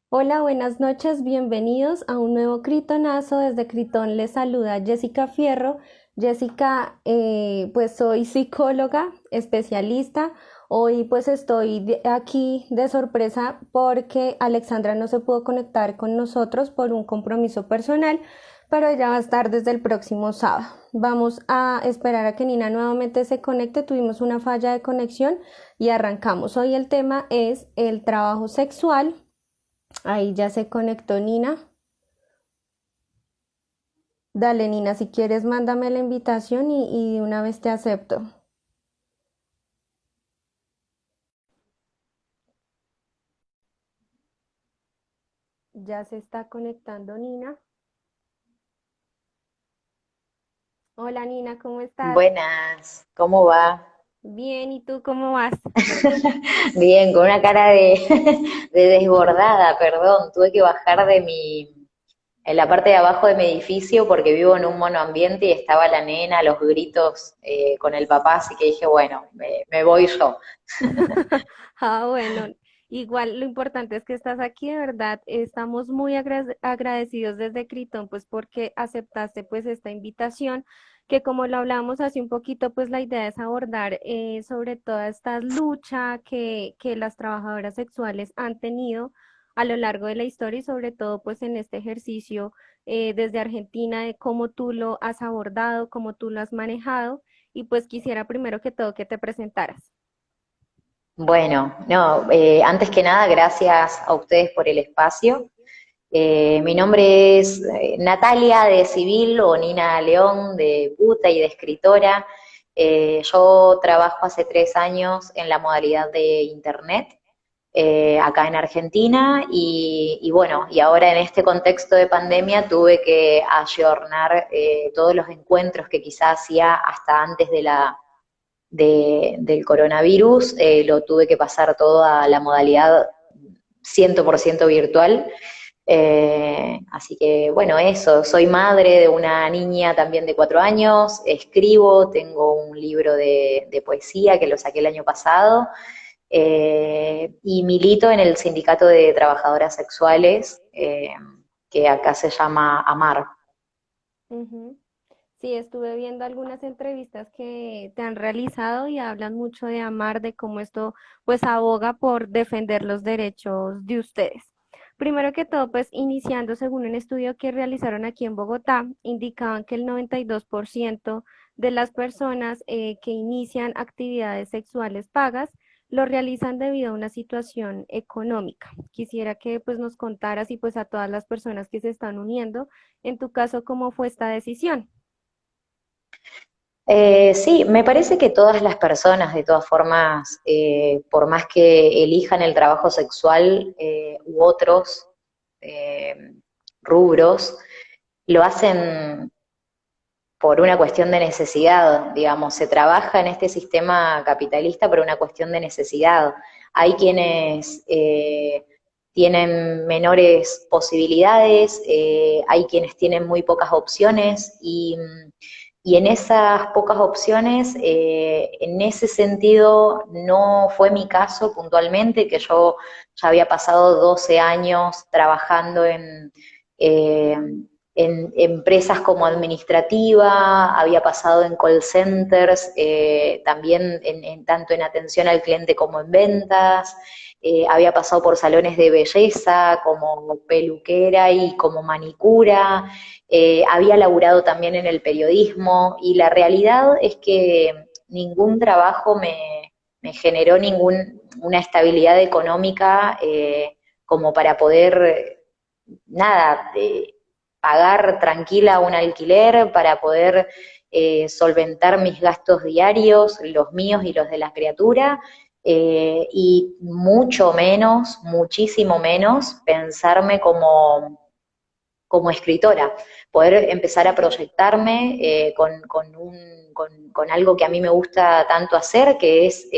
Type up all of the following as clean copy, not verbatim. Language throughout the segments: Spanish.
Hola, buenas noches, bienvenidos a un nuevo Critonazo. Desde Critón les saluda Jessica Fierro. Jessica, pues soy psicóloga, especialista. Hoy pues estoy aquí de sorpresa porque Alexandra no se pudo conectar con nosotros por un compromiso personal, pero ella va a estar desde el próximo sábado. Vamos a esperar a que Nina nuevamente se conecte. Tuvimos una falla de conexión y arrancamos. Hoy el tema es el trabajo sexual. Ahí ya se conectó Nina. Dale, Nina, si quieres, mándame la invitación y de una vez te acepto. Ya se está conectando Nina. Hola, Nina, ¿cómo estás? Buenas, ¿cómo va? Bien, ¿y tú cómo vas? Bien, con una cara de, de desbordada, perdón. Tuve que bajar en la parte de abajo de mi edificio porque vivo en un monoambiente y estaba la nena, los gritos con el papá, así que dije, bueno, me voy yo. Ah, bueno, igual lo importante es que estás aquí, de verdad. Estamos muy agradecidos desde Critón, pues porque aceptaste pues esta invitación, que como lo hablamos hace un poquito, pues la idea es abordar sobre toda esta lucha que las trabajadoras sexuales han tenido a lo largo de la historia y sobre todo pues en este ejercicio desde Argentina de cómo tú lo has abordado, cómo tú lo has manejado y pues quisiera primero que todo que te presentaras. Bueno, no, antes que nada, gracias a ustedes por el espacio. Mi nombre es Natalia de Civil o Nina León de puta y de escritora. Yo trabajo hace 3 años en la modalidad de Internet acá en Argentina y bueno, y ahora en este contexto de pandemia tuve que ayornar todos los encuentros que quizás hacía hasta antes del coronavirus, lo tuve que pasar todo a la modalidad 100% virtual. Así que bueno, eso, soy madre de una niña también de 4 años, escribo, tengo un libro de poesía que lo saqué el año pasado y milito en el Sindicato de Trabajadoras Sexuales, que acá se llama AMAR. Ujú. Sí, estuve viendo algunas entrevistas que te han realizado y hablan mucho de amar, de cómo esto pues aboga por defender los derechos de ustedes. Primero que todo, pues iniciando según un estudio que realizaron aquí en Bogotá, indicaban que el 92% de las personas que inician actividades sexuales pagas lo realizan debido a una situación económica. Quisiera que pues nos contaras y pues a todas las personas que se están uniendo, en tu caso, ¿cómo fue esta decisión? Sí, me parece que todas las personas, de todas formas, por más que elijan el trabajo sexual u otros eh, rubros, lo hacen por una cuestión de necesidad, digamos, se trabaja en este sistema capitalista por una cuestión de necesidad. Hay quienes tienen menores posibilidades, hay quienes tienen muy pocas opciones y en esas pocas opciones, en ese sentido, no fue mi caso puntualmente, que yo ya había pasado 12 años trabajando eh, en empresas como administrativa, había pasado en call centers, también tanto en atención al cliente como en ventas, había pasado por salones de belleza como peluquera y como manicura, había laburado también en el periodismo y la realidad es que ningún trabajo me generó una estabilidad económica como para poder, nada, pagar tranquila un alquiler, para poder solventar mis gastos diarios, los míos y los de la criatura, y mucho menos, muchísimo menos, pensarme como escritora, poder empezar a proyectarme con algo que a mí me gusta tanto hacer, que es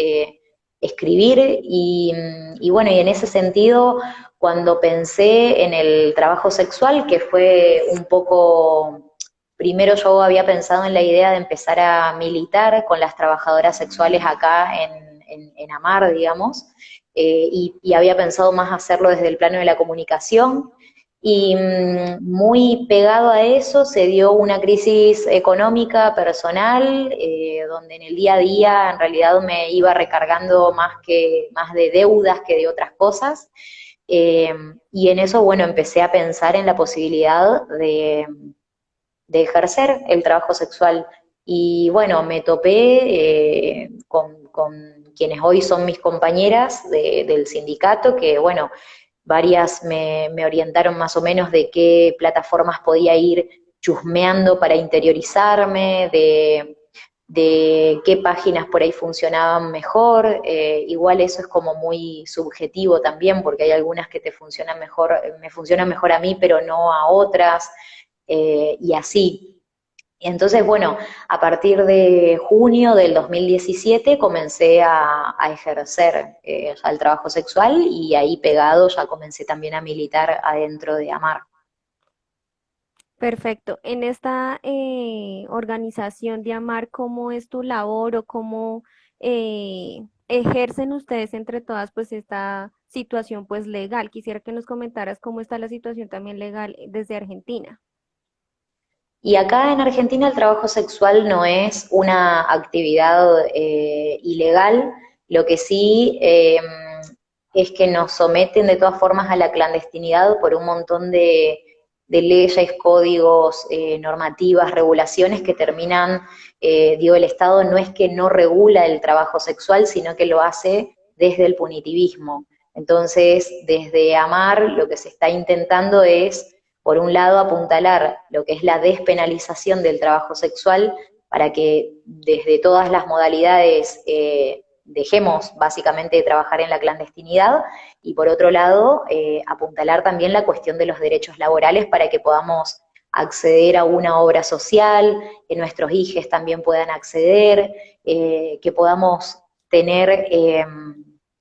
escribir, y bueno, y en ese sentido, cuando pensé en el trabajo sexual, que fue un poco, primero yo había pensado en la idea de empezar a militar con las trabajadoras sexuales acá en Amar, digamos, y había pensado más hacerlo desde el plano de la comunicación. Y muy pegado a eso se dio una crisis económica personal, donde en el día a día en realidad me iba recargando más de deudas que de otras cosas. Eh, y en eso, bueno, empecé a pensar en la posibilidad de ejercer el trabajo sexual. Y bueno, me topé con quienes hoy son mis compañeras del sindicato, que bueno, varias me orientaron más o menos de qué plataformas podía ir chusmeando para interiorizarme, de qué páginas por ahí funcionaban mejor. Igual eso es como muy subjetivo también, porque hay algunas que te funcionan mejor, me funcionan mejor a mí, pero no a otras, y así. Entonces, bueno, a partir de junio del 2017 comencé a ejercer ya el trabajo sexual, y ahí pegado ya comencé también a militar adentro de AMAR. Perfecto. En esta organización de AMAR, ¿cómo es tu labor o cómo ejercen ustedes entre todas pues esta situación pues legal? Quisiera que nos comentaras cómo está la situación también legal desde Argentina. Y acá en Argentina el trabajo sexual no es una actividad ilegal, lo que sí es que nos someten de todas formas a la clandestinidad por un montón de leyes, códigos, normativas, regulaciones que terminan, digo, el Estado no es que no regula el trabajo sexual, sino que lo hace desde el punitivismo. Entonces, desde AMAR lo que se está intentando es, por un lado, apuntalar lo que es la despenalización del trabajo sexual para que desde todas las modalidades dejemos básicamente de trabajar en la clandestinidad, y por otro lado, apuntalar también la cuestión de los derechos laborales para que podamos acceder a una obra social, que nuestros hijos también puedan acceder, que podamos tener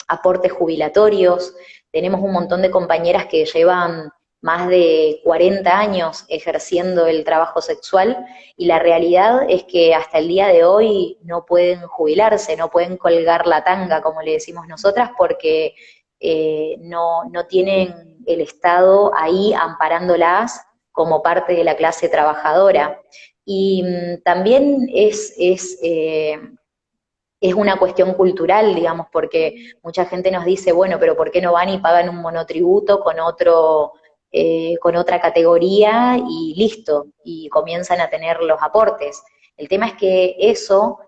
aportes jubilatorios. Tenemos un montón de compañeras que llevan más de 40 años ejerciendo el trabajo sexual, y la realidad es que hasta el día de hoy no pueden jubilarse, no pueden colgar la tanga, como le decimos nosotras, porque no tienen el Estado ahí amparándolas como parte de la clase trabajadora. Y también es una cuestión cultural, digamos, porque mucha gente nos dice, bueno, pero ¿por qué no van y pagan un monotributo con otra categoría y listo? Y comienzan a tener los aportes. El tema es que eso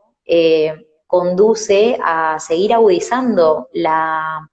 conduce a seguir agudizando la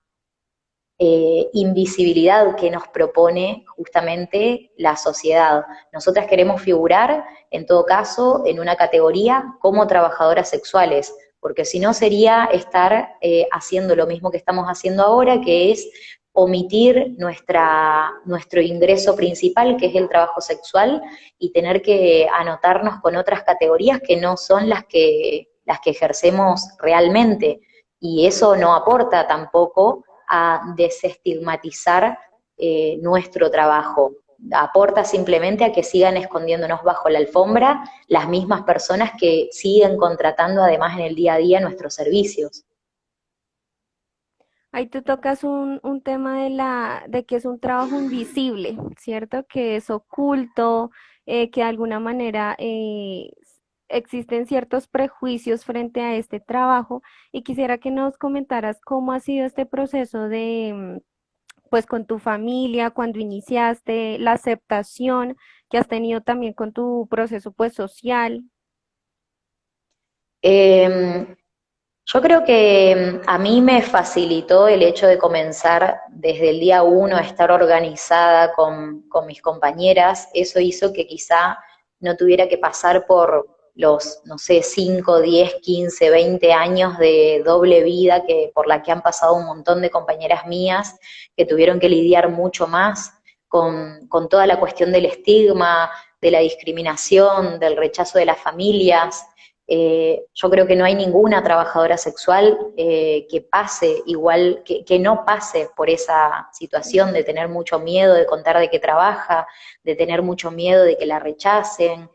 invisibilidad que nos propone justamente la sociedad. Nosotras queremos figurar, en todo caso, en una categoría como trabajadoras sexuales, porque si no sería estar haciendo lo mismo que estamos haciendo ahora, que es omitir nuestro ingreso principal, que es el trabajo sexual, y tener que anotarnos con otras categorías que no son las que ejercemos realmente. Y eso no aporta tampoco a desestigmatizar nuestro trabajo. Aporta simplemente a que sigan escondiéndonos bajo la alfombra las mismas personas que siguen contratando además en el día a día nuestros servicios. Ahí tú tocas un tema de que es un trabajo invisible, ¿cierto? Que es oculto, que de alguna manera existen ciertos prejuicios frente a este trabajo y quisiera que nos comentaras cómo ha sido este proceso de, pues con tu familia, cuando iniciaste, la aceptación que has tenido también con tu proceso pues social. Eh, yo creo que a mí me facilitó el hecho de comenzar desde el día uno a estar organizada con mis compañeras. Eso hizo que quizá no tuviera que pasar por los, no sé, 5, 10, 15, 20 años de doble vida por la que han pasado un montón de compañeras mías que tuvieron que lidiar mucho más con toda la cuestión del estigma, de la discriminación, del rechazo de las familias. Yo creo que no hay ninguna trabajadora sexual que pase igual, que no pase por esa situación de tener mucho miedo de contar de qué trabaja, de tener mucho miedo de que la rechacen.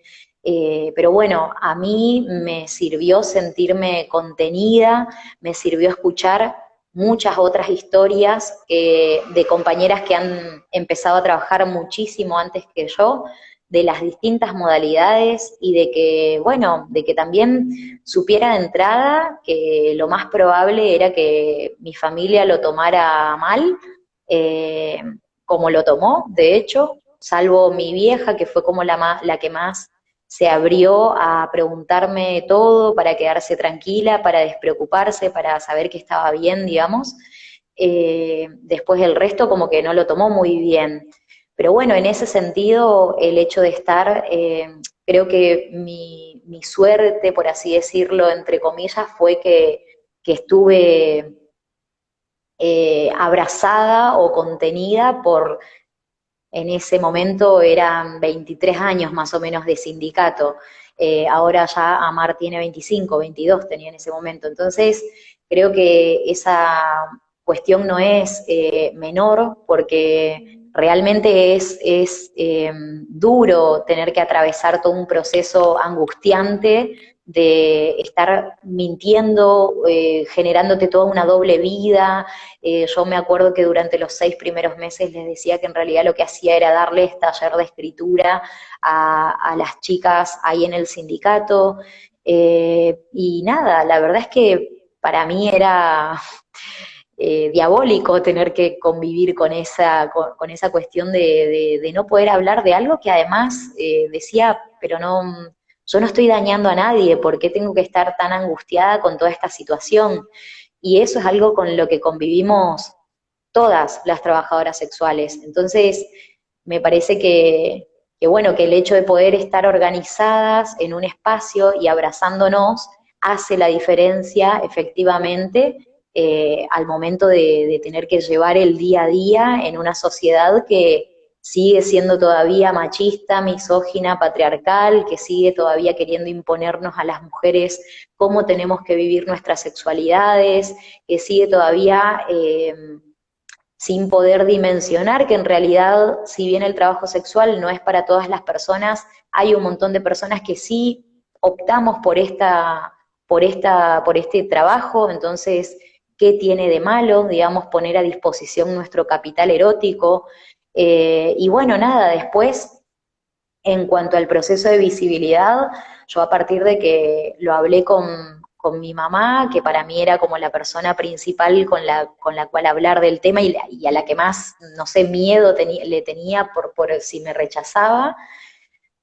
Pero bueno, a mí me sirvió sentirme contenida, me sirvió escuchar muchas otras historias de compañeras que han empezado a trabajar muchísimo antes que yo, de las distintas modalidades y de que, bueno, de que también supiera de entrada que lo más probable era que mi familia lo tomara mal, eh, como lo tomó, de hecho, salvo mi vieja, que fue como la que más se abrió a preguntarme todo para quedarse tranquila, para despreocuparse, para saber que estaba bien, digamos. Después el resto como que no lo tomó muy bien. Pero bueno, en ese sentido, el hecho de estar, creo que mi suerte, por así decirlo, entre comillas, fue que estuve abrazada o contenida por, en ese momento eran 23 años más o menos de sindicato. Ahora ya Amar tiene 25, 22 tenía en ese momento. Entonces, creo que esa cuestión no es menor porque realmente es duro tener que atravesar todo un proceso angustiante de estar mintiendo, generándote toda una doble vida. Yo me acuerdo que durante los 6 primeros meses les decía que en realidad lo que hacía era darles taller de escritura a las chicas ahí en el sindicato. Y nada, la verdad es que para mí era diabólico tener que convivir con esa cuestión de no poder hablar de algo que además decía, pero no, yo no estoy dañando a nadie, ¿por qué tengo que estar tan angustiada con toda esta situación? Y eso es algo con lo que convivimos todas las trabajadoras sexuales. Entonces, me parece que bueno, que el hecho de poder estar organizadas en un espacio y abrazándonos hace la diferencia efectivamente al momento de tener que llevar el día a día en una sociedad que sigue siendo todavía machista, misógina, patriarcal, que sigue todavía queriendo imponernos a las mujeres cómo tenemos que vivir nuestras sexualidades, que sigue todavía sin poder dimensionar que en realidad, si bien el trabajo sexual no es para todas las personas, hay un montón de personas que sí optamos por este trabajo, entonces, ¿qué tiene de malo, digamos, poner a disposición nuestro capital erótico? Y bueno, nada, después, en cuanto al proceso de visibilidad, yo a partir de que lo hablé con mi mamá, que para mí era como la persona principal con la cual hablar del tema y a la que más, no sé, miedo le tenía por si me rechazaba,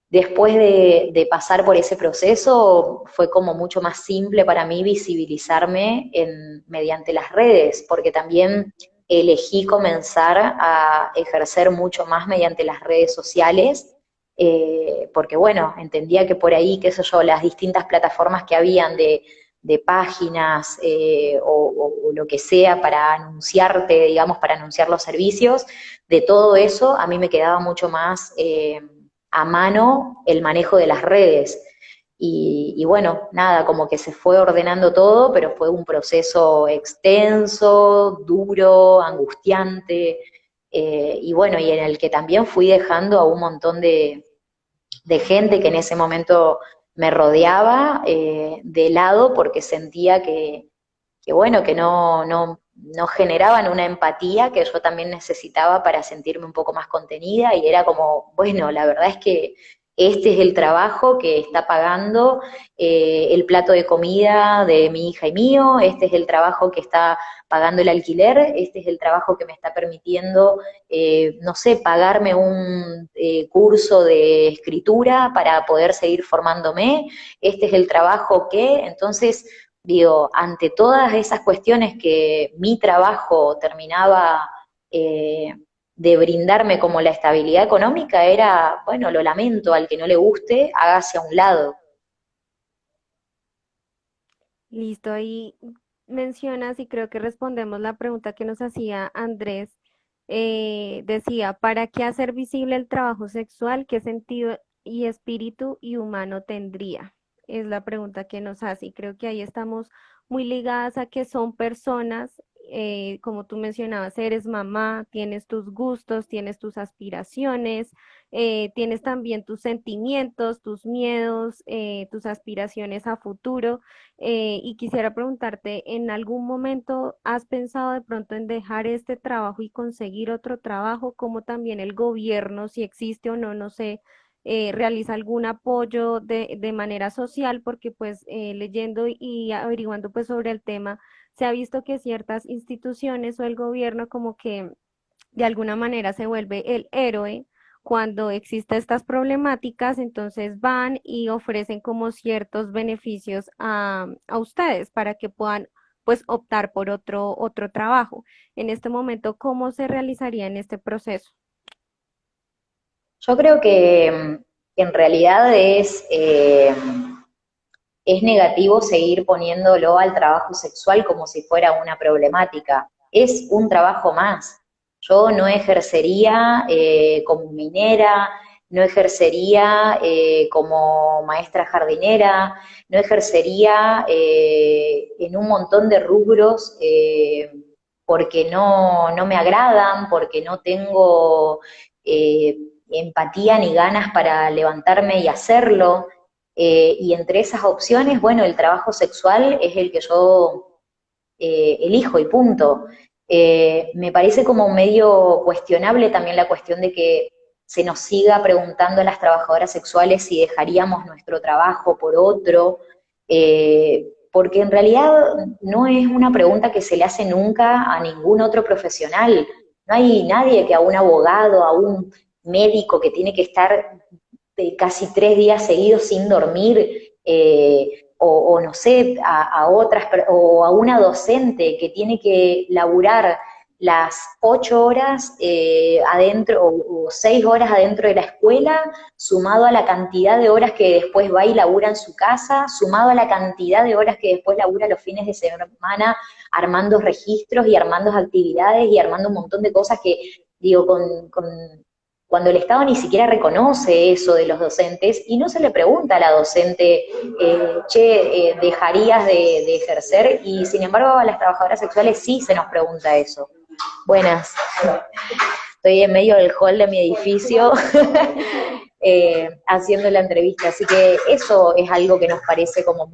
después de pasar por ese proceso fue como mucho más simple para mí visibilizarme mediante las redes, porque también elegí comenzar a ejercer mucho más mediante las redes sociales, porque bueno, entendía que por ahí, qué sé yo, las distintas plataformas que habían de páginas o lo que sea para anunciarte, digamos, para anunciar los servicios, de todo eso a mí me quedaba mucho más a mano el manejo de las redes. Y bueno, nada, como que se fue ordenando todo, pero fue un proceso extenso, duro, angustiante, y bueno, y en el que también fui dejando a un montón de gente que en ese momento me rodeaba de lado porque sentía que bueno, que no generaban una empatía que yo también necesitaba para sentirme un poco más contenida y era como, bueno, la verdad es que este es el trabajo que está pagando el plato de comida de mi hija y mío, este es el trabajo que está pagando el alquiler, este es el trabajo que me está permitiendo, no sé, pagarme un curso de escritura para poder seguir formándome, este es el trabajo que, entonces digo, ante todas esas cuestiones que mi trabajo terminaba de brindarme como la estabilidad económica, era, bueno, lo lamento, al que no le guste, hágase a un lado. Listo, ahí mencionas y creo que respondemos la pregunta que nos hacía Andrés. Decía, ¿para qué hacer visible el trabajo sexual? ¿Qué sentido y espíritu y humano tendría? Es la pregunta que nos hace y creo que ahí estamos muy ligadas a que son personas como tú mencionabas, eres mamá, tienes tus gustos, tienes tus aspiraciones, tienes también tus sentimientos, tus miedos, tus aspiraciones a futuro. Y quisiera preguntarte, ¿en algún momento has pensado de pronto en dejar este trabajo y conseguir otro trabajo, como también el gobierno, si existe o no, no sé, realiza algún apoyo de manera social? Porque pues leyendo y averiguando pues sobre el tema, se ha visto que ciertas instituciones o el gobierno como que de alguna manera se vuelve el héroe cuando existen estas problemáticas, entonces van y ofrecen como ciertos beneficios a ustedes para que puedan pues optar por otro trabajo. En este momento, ¿cómo se realizaría en este proceso? Yo creo que en realidad es negativo seguir poniéndolo al trabajo sexual como si fuera una problemática. Es un trabajo más. Yo no ejercería como minera, no ejercería como maestra jardinera, no ejercería en un montón de rubros porque no me agradan, porque no tengo empatía ni ganas para levantarme y hacerlo. Y entre esas opciones, bueno, el trabajo sexual es el que yo elijo y punto. Me parece como medio cuestionable también la cuestión de que se nos siga preguntando a las trabajadoras sexuales si dejaríamos nuestro trabajo por otro, porque en realidad no es una pregunta que se le hace nunca a ningún otro profesional. No hay nadie que a un abogado, a un médico que tiene que estar casi 3 días seguidos sin dormir, o no sé, a otras, o a una docente que tiene que laburar las 8 horas adentro o 6 horas adentro de la escuela, sumado a la cantidad de horas que después va y labura en su casa, sumado a la cantidad de horas que después labura los fines de semana armando registros y armando actividades y armando un montón de cosas que, digo, cuando el Estado ni siquiera reconoce eso de los docentes y no se le pregunta a la docente, che, ¿dejarías de ejercer? Y sin embargo a las trabajadoras sexuales sí se nos pregunta eso. Buenas, estoy en medio del hall de mi edificio haciendo la entrevista, así que eso es algo que nos parece como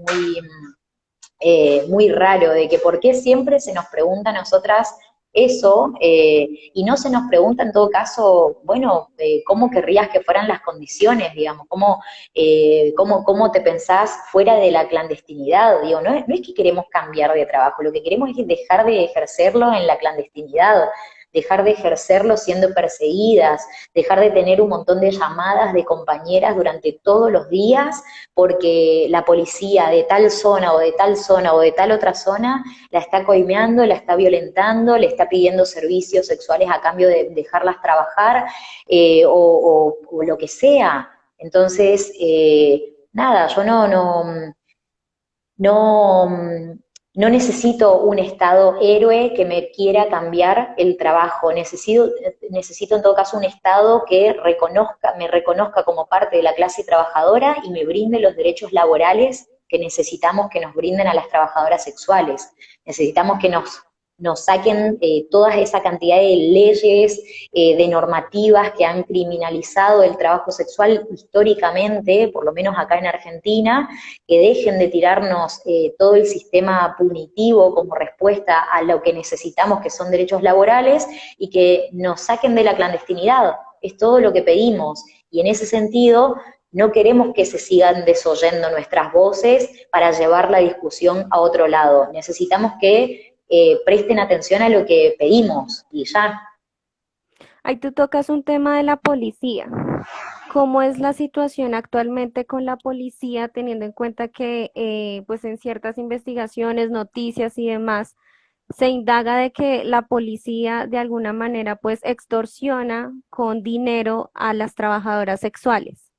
muy raro, de que por qué siempre se nos pregunta a nosotras eso, y no se nos pregunta en todo caso, bueno, ¿cómo querrías que fueran las condiciones, digamos? ¿Cómo te pensás fuera de la clandestinidad? Digo, no es que queremos cambiar de trabajo, lo que queremos es dejar de ejercerlo en la clandestinidad, dejar de ejercerlo siendo perseguidas, dejar de tener un montón de llamadas de compañeras durante todos los días porque la policía de tal zona o de tal zona o de tal otra zona la está coimeando, la está violentando, le está pidiendo servicios sexuales a cambio de dejarlas trabajar, o lo que sea. Entonces, nada, yo no, no necesito un Estado héroe que me quiera cambiar el trabajo, necesito en todo caso un Estado que me reconozca como parte de la clase trabajadora y me brinde los derechos laborales que necesitamos que nos brinden a las trabajadoras sexuales. Necesitamos que nos saquen toda esa cantidad de leyes, de normativas que han criminalizado el trabajo sexual históricamente, por lo menos acá en Argentina, que dejen de tirarnos todo el sistema punitivo como respuesta a lo que necesitamos, que son derechos laborales, y que nos saquen de la clandestinidad. Es todo lo que pedimos. Y en ese sentido, no queremos que se sigan desoyendo nuestras voces para llevar la discusión a otro lado. Necesitamos que presten atención a lo que pedimos y ya. Ahí tú tocas un tema de la policía. ¿Cómo es la situación actualmente con la policía, teniendo en cuenta que pues en ciertas investigaciones, noticias y demás, se indaga de que la policía de alguna manera pues extorsiona con dinero a las trabajadoras sexuales?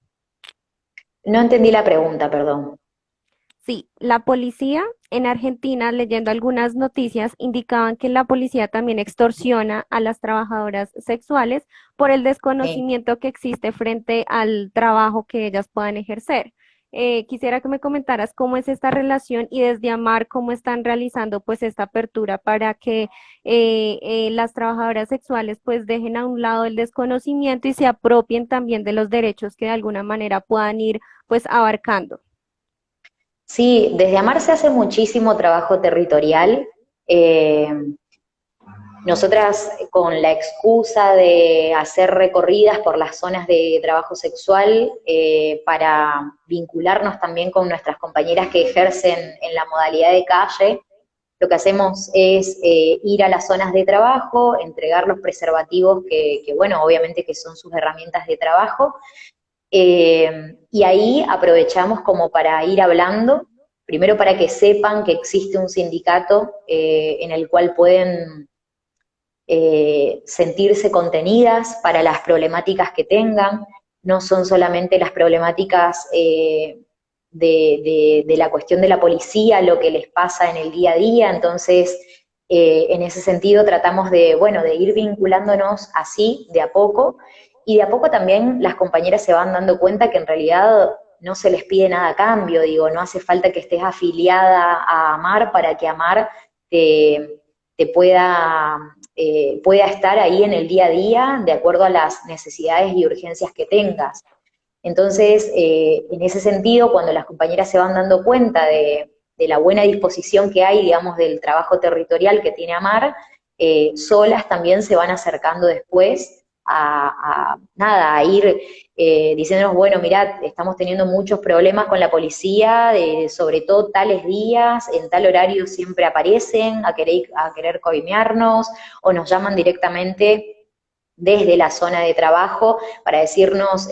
No entendí la pregunta, perdón. Sí, la policía en Argentina, leyendo algunas noticias, indicaban que la policía también extorsiona a las trabajadoras sexuales por el Sí, desconocimiento que existe frente al trabajo que ellas puedan ejercer. Quisiera que me comentaras cómo es esta relación y desde Amar cómo están realizando pues esta apertura para que las trabajadoras sexuales pues dejen a un lado el desconocimiento y se apropien también de los derechos que de alguna manera puedan ir pues abarcando. Sí, desde Amar se hace muchísimo trabajo territorial. Eh, Nosotras, con la excusa de hacer recorridas por las zonas de trabajo sexual, para vincularnos también con nuestras compañeras que ejercen en la modalidad de calle, lo que hacemos es ir a las zonas de trabajo, entregar los preservativos bueno, obviamente que son sus herramientas de trabajo, y ahí aprovechamos como para ir hablando, primero para que sepan que existe un sindicato en el cual pueden sentirse contenidas para las problemáticas que tengan, no son solamente las problemáticas de la cuestión de la policía, lo que les pasa en el día a día, entonces en ese sentido tratamos de, bueno, de ir vinculándonos así, de a poco, y de a poco también las compañeras se van dando cuenta que en realidad no se les pide nada a cambio, digo, no hace falta que estés afiliada a Amar para que Amar te pueda estar ahí en el día a día de acuerdo a las necesidades y urgencias que tengas. Entonces, en ese sentido, cuando las compañeras se van dando cuenta de la buena disposición que hay, digamos, del trabajo territorial que tiene Amar, solas también se van acercando después nada, a ir diciéndonos, bueno, mirad, estamos teniendo muchos problemas con la policía, sobre todo tales días, en tal horario siempre aparecen a querer coimearnos, o nos llaman directamente desde la zona de trabajo para decirnos,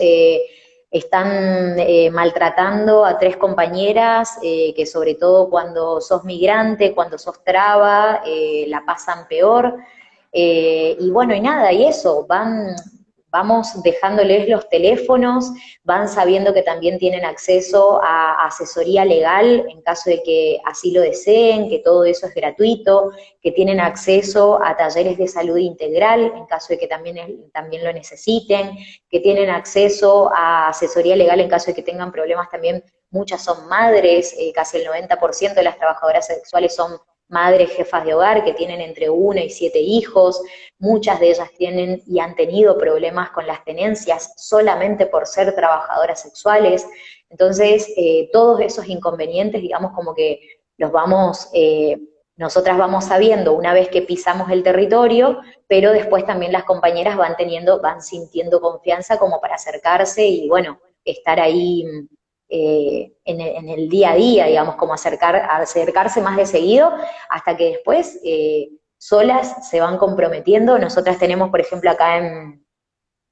están maltratando a 3 compañeras, que sobre todo cuando sos migrante, cuando sos traba, la pasan peor. Y bueno, y nada, y eso, vamos dejándoles los teléfonos, van sabiendo que también tienen acceso a asesoría legal en caso de que así lo deseen, que todo eso es gratuito, que tienen acceso a talleres de salud integral en caso de que también lo necesiten, que tienen acceso a asesoría legal en caso de que tengan problemas también. Muchas son madres, casi el 90% de las trabajadoras sexuales son madres jefas de hogar que tienen entre 1 y 7 hijos, muchas de ellas tienen y han tenido problemas con las tenencias solamente por ser trabajadoras sexuales. Entonces, todos esos inconvenientes, digamos, como que los nosotras vamos sabiendo una vez que pisamos el territorio, pero después también las compañeras van sintiendo confianza como para acercarse y, bueno, estar ahí en el día a día, digamos, como acercarse más de seguido, hasta que después solas se van comprometiendo. Nosotras tenemos, por ejemplo, acá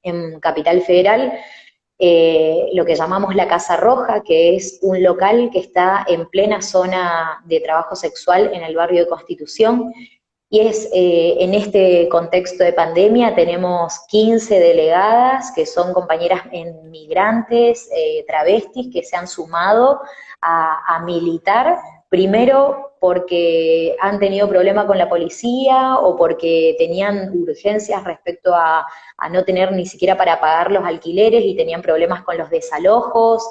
en Capital Federal, lo que llamamos la Casa Roja, que es un local que está en plena zona de trabajo sexual en el barrio de Constitución, y en este contexto de pandemia tenemos 15 delegadas que son compañeras migrantes, travestis, que se han sumado a militar, primero porque han tenido problema con la policía o porque tenían urgencias respecto a no tener ni siquiera para pagar los alquileres y tenían problemas con los desalojos,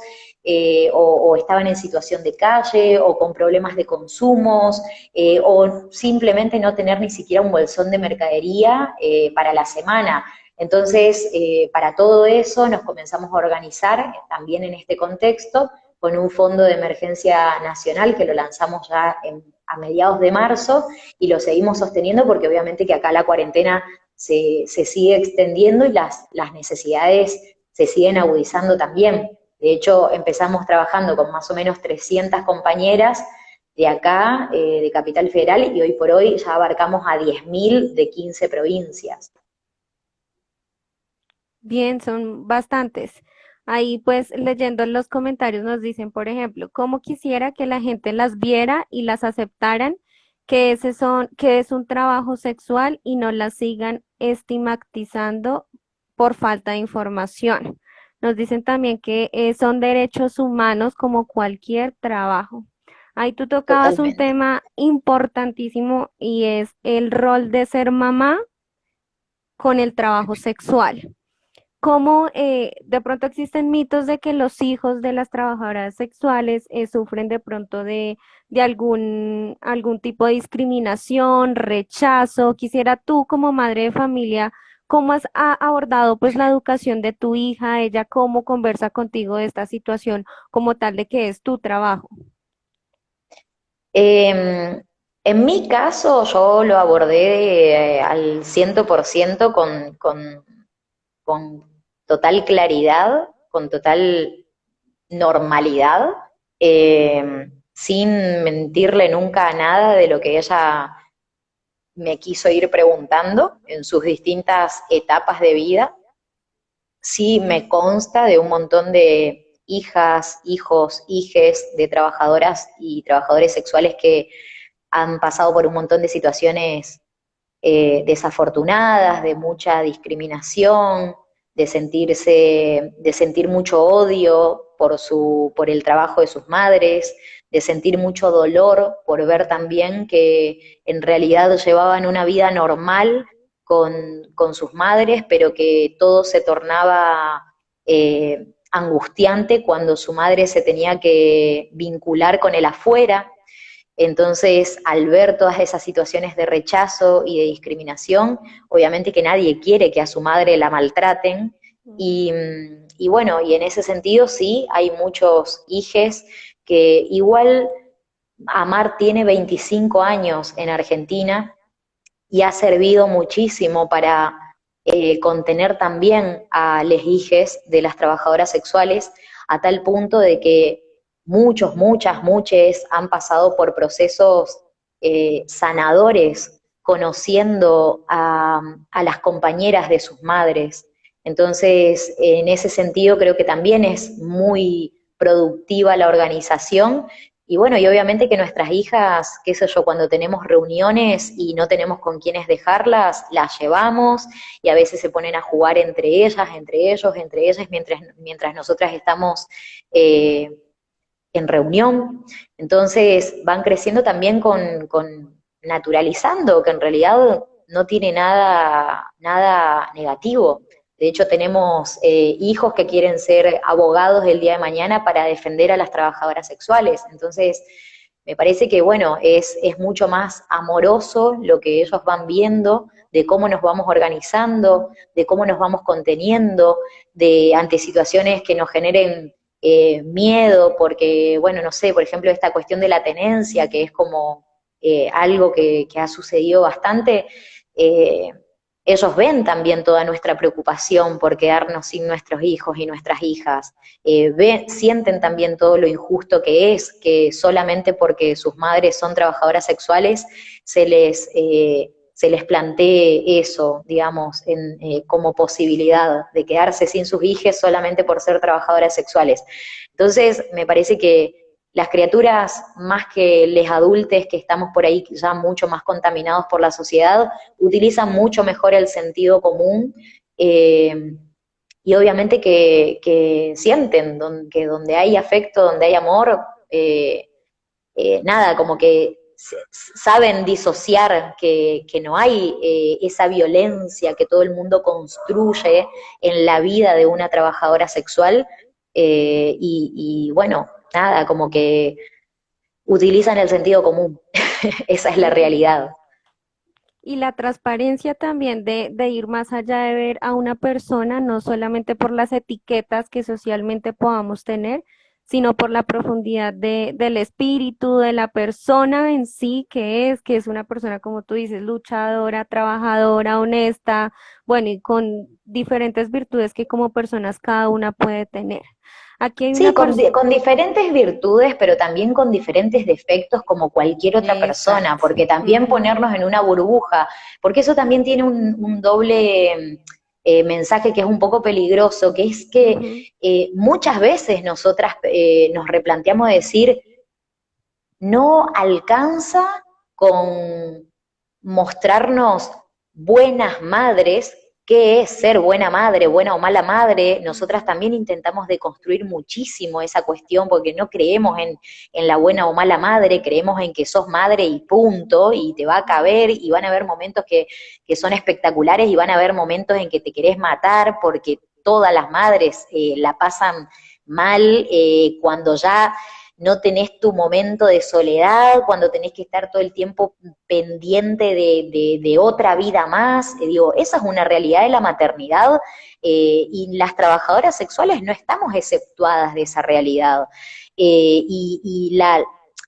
o estaban en situación de calle o con problemas de consumos, o simplemente no tener ni siquiera un bolsón de mercadería para la semana. Entonces, para todo eso nos comenzamos a organizar también en este contexto con un fondo de emergencia nacional que lo lanzamos ya a mediados de marzo y lo seguimos sosteniendo porque obviamente que acá la cuarentena se sigue extendiendo y las necesidades se siguen agudizando también. De hecho, empezamos trabajando con más o menos 300 compañeras de acá, de Capital Federal, y hoy por hoy ya abarcamos a 10.000 de 15 provincias. Bien, son bastantes. Ahí pues leyendo los comentarios nos dicen, por ejemplo, cómo quisiera que la gente las viera y las aceptaran, que es un trabajo sexual y no las sigan estigmatizando por falta de información. Nos dicen también que son derechos humanos como cualquier trabajo. Ahí tú tocabas un Totalmente. tema importantísimo y es el rol de ser mamá con el trabajo sexual. cómo de pronto existen mitos de que los hijos de las trabajadoras sexuales sufren de pronto de algún tipo de discriminación, rechazo. Quisiera tú como madre de familia, ¿cómo has abordado pues la educación de tu hija? Ella cómo conversa contigo de esta situación como tal de que es tu trabajo. En mi caso, yo lo abordé al 100% con total claridad, con total normalidad, sin mentirle nunca a nada de lo que ella me quiso ir preguntando en sus distintas etapas de vida. Sí me consta de un montón de hijas, hijos, hijes de trabajadoras y trabajadores sexuales que han pasado por un montón de situaciones desafortunadas, de mucha discriminación, de sentir mucho odio por el trabajo de sus madres, de sentir mucho dolor por ver también que en realidad llevaban una vida normal con sus madres, pero que todo se tornaba angustiante cuando su madre se tenía que vincular con el afuera. Entonces, al ver todas esas situaciones de rechazo y de discriminación, obviamente que nadie quiere que a su madre la maltraten. Y bueno, y en ese sentido sí, hay muchos hijes que igual Amar tiene 25 años en Argentina y ha servido muchísimo para contener también a les hijes de las trabajadoras sexuales, a tal punto de que muchas han pasado por procesos sanadores, conociendo a las compañeras de sus madres. Entonces, en ese sentido, creo que también es muy productiva la organización y bueno, y obviamente que nuestras hijas, qué sé yo, cuando tenemos reuniones y no tenemos con quiénes dejarlas, las llevamos y a veces se ponen a jugar entre ellas, entre ellos, entre ellas, mientras nosotras estamos eh, en reunión. Entonces van creciendo también con naturalizando, que en realidad no tiene nada negativo. De hecho, tenemos hijos que quieren ser abogados del día de mañana para defender a las trabajadoras sexuales. Entonces, me parece que, bueno, es mucho más amoroso lo que ellos van viendo, de cómo nos vamos organizando, de cómo nos vamos conteniendo, de ante situaciones que nos generen miedo, porque, bueno, no sé, por ejemplo, esta cuestión de la tenencia, que es como algo que ha sucedido bastante, eh, ellos ven también toda nuestra preocupación por quedarnos sin nuestros hijos y nuestras hijas, sienten también todo lo injusto que es, que solamente porque sus madres son trabajadoras sexuales se les plantee eso, digamos, como posibilidad de quedarse sin sus hijos solamente por ser trabajadoras sexuales. Entonces, me parece que las criaturas, más que les adultes que estamos por ahí ya mucho más contaminados por la sociedad, utilizan mucho mejor el sentido común y obviamente que sienten que donde hay afecto, donde hay amor, nada, como que saben disociar que no hay esa violencia que todo el mundo construye en la vida de una trabajadora sexual y bueno, nada, como que utilizan el sentido común. Esa es la realidad. Y la transparencia también de ir más allá de ver a una persona, no solamente por las etiquetas que socialmente podamos tener, sino por la profundidad del espíritu, de la persona en sí, que es una persona, como tú dices, luchadora, trabajadora, honesta, bueno, y con diferentes virtudes que como personas cada una puede tener. Aquí hay una Sí, persona, con diferentes virtudes, pero también con diferentes defectos como cualquier otra persona, exacto. porque también Ujú, ponernos en una burbuja, porque eso también tiene un doble mensaje que es un poco peligroso, que es que ujú. muchas veces nosotras nos replanteamos decir, no alcanza con mostrarnos buenas madres, qué es ser buena madre, buena o mala madre. Nosotras también intentamos deconstruir muchísimo esa cuestión porque no creemos en la buena o mala madre, creemos en que sos madre y punto, y te va a caber, y van a haber momentos que son espectaculares y van a haber momentos en que te querés matar porque todas las madres la pasan mal cuando ya no tenés tu momento de soledad, cuando tenés que estar todo el tiempo pendiente de otra vida más. Digo, esa es una realidad de la maternidad y las trabajadoras sexuales no estamos exceptuadas de esa realidad.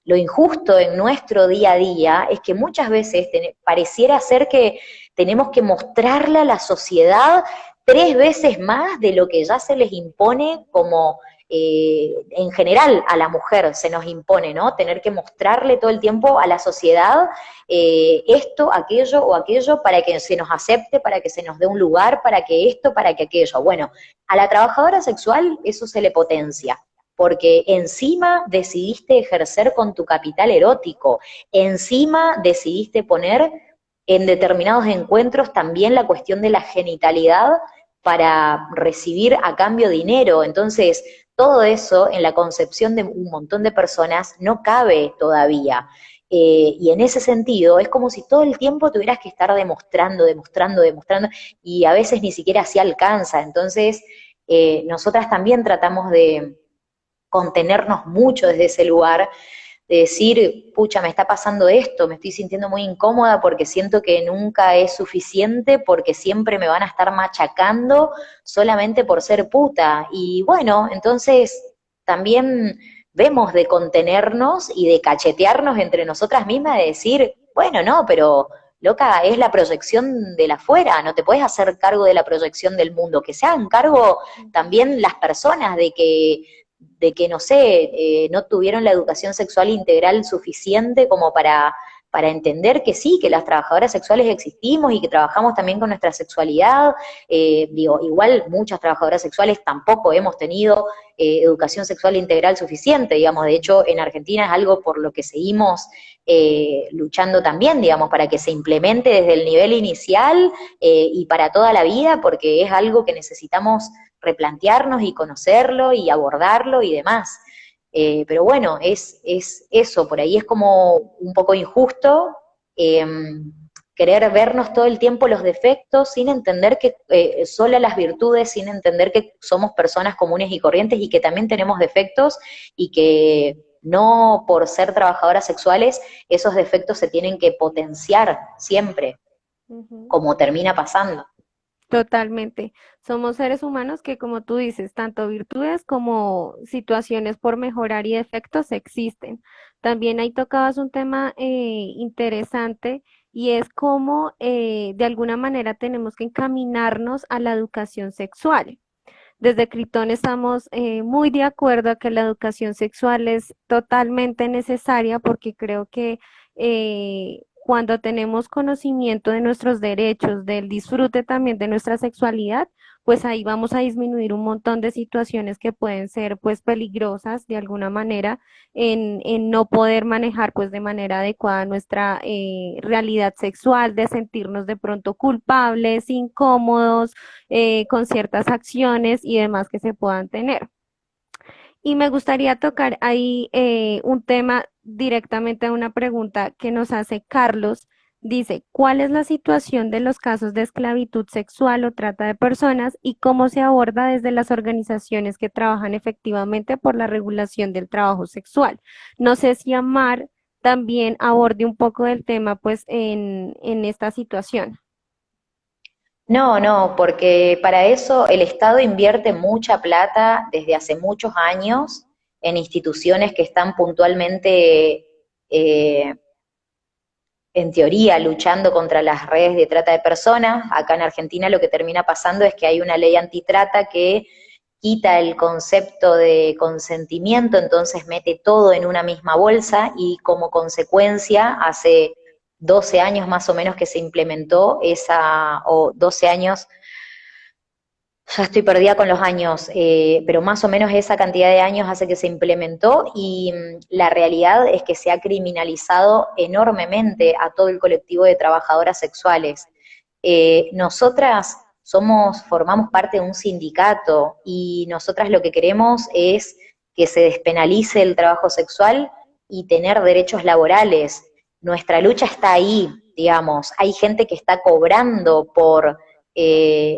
Lo injusto en nuestro día a día es que muchas veces pareciera ser que tenemos que mostrarle a la sociedad 3 veces más de lo que ya se les impone como en general a la mujer se nos impone, ¿no? Tener que mostrarle todo el tiempo a la sociedad esto, aquello o aquello para que se nos acepte, para que se nos dé un lugar, para que esto, para que aquello. Bueno, a la trabajadora sexual eso se le potencia, porque encima decidiste ejercer con tu capital erótico, encima decidiste poner en determinados encuentros también la cuestión de la genitalidad para recibir a cambio dinero. Entonces, todo eso en la concepción de un montón de personas no cabe todavía. Y en ese sentido es como si todo el tiempo tuvieras que estar demostrando, demostrando, demostrando, y a veces ni siquiera así alcanza. Entonces, nosotras también tratamos de contenernos mucho desde ese lugar, de decir, pucha, me está pasando esto, me estoy sintiendo muy incómoda porque siento que nunca es suficiente, porque siempre me van a estar machacando solamente por ser puta. Y bueno, entonces también vemos de contenernos y de cachetearnos entre nosotras mismas, de decir, bueno, no, pero loca, es la proyección de la afuera, no te puedes hacer cargo de la proyección del mundo, que se hagan cargo también las personas de que no sé, no tuvieron la educación sexual integral suficiente como para entender que sí, que las trabajadoras sexuales existimos y que trabajamos también con nuestra sexualidad. Digo, igual muchas trabajadoras sexuales tampoco hemos tenido educación sexual integral suficiente, digamos, de hecho en Argentina es algo por lo que seguimos luchando también, digamos, para que se implemente desde el nivel inicial y para toda la vida, porque es algo que necesitamos replantearnos y conocerlo y abordarlo y demás. Pero bueno, es eso, por ahí es como un poco injusto eh, querer vernos todo el tiempo los defectos sin entender que solo las virtudes, sin entender que somos personas comunes y corrientes y que también tenemos defectos y que no por ser trabajadoras sexuales esos defectos se tienen que potenciar siempre, Ujú. como termina pasando. Totalmente. Somos seres humanos que, como tú dices, tanto virtudes como situaciones por mejorar y defectos existen. También ahí tocabas un tema interesante y es cómo de alguna manera tenemos que encaminarnos a la educación sexual. Desde Critón estamos muy de acuerdo a que la educación sexual es totalmente necesaria porque creo que cuando tenemos conocimiento de nuestros derechos, del disfrute también de nuestra sexualidad, pues ahí vamos a disminuir un montón de situaciones que pueden ser pues peligrosas de alguna manera en no poder manejar pues de manera adecuada nuestra realidad sexual, de sentirnos de pronto culpables, incómodos con ciertas acciones y demás que se puedan tener. Y me gustaría tocar ahí un tema directamente a una pregunta que nos hace Carlos. Dice, ¿cuál es la situación de los casos de esclavitud sexual o trata de personas y cómo se aborda desde las organizaciones que trabajan efectivamente por la regulación del trabajo sexual? No sé si Amar también aborde un poco del tema pues en esta situación. No, no, porque para eso el Estado invierte mucha plata desde hace muchos años en instituciones que están puntualmente, en teoría, luchando contra las redes de trata de personas. Acá en Argentina lo que termina pasando es que hay una ley antitrata que quita el concepto de consentimiento, entonces mete todo en una misma bolsa y como consecuencia hace 12 años más o menos que se implementó esa, o 12 años, ya estoy perdida con los años, pero más o menos esa cantidad de años hace que se implementó y la realidad es que se ha criminalizado enormemente a todo el colectivo de trabajadoras sexuales. Nosotras formamos parte de un sindicato y nosotras lo que queremos es que se despenalice el trabajo sexual y tener derechos laborales. Nuestra lucha está ahí, digamos. Hay gente que está cobrando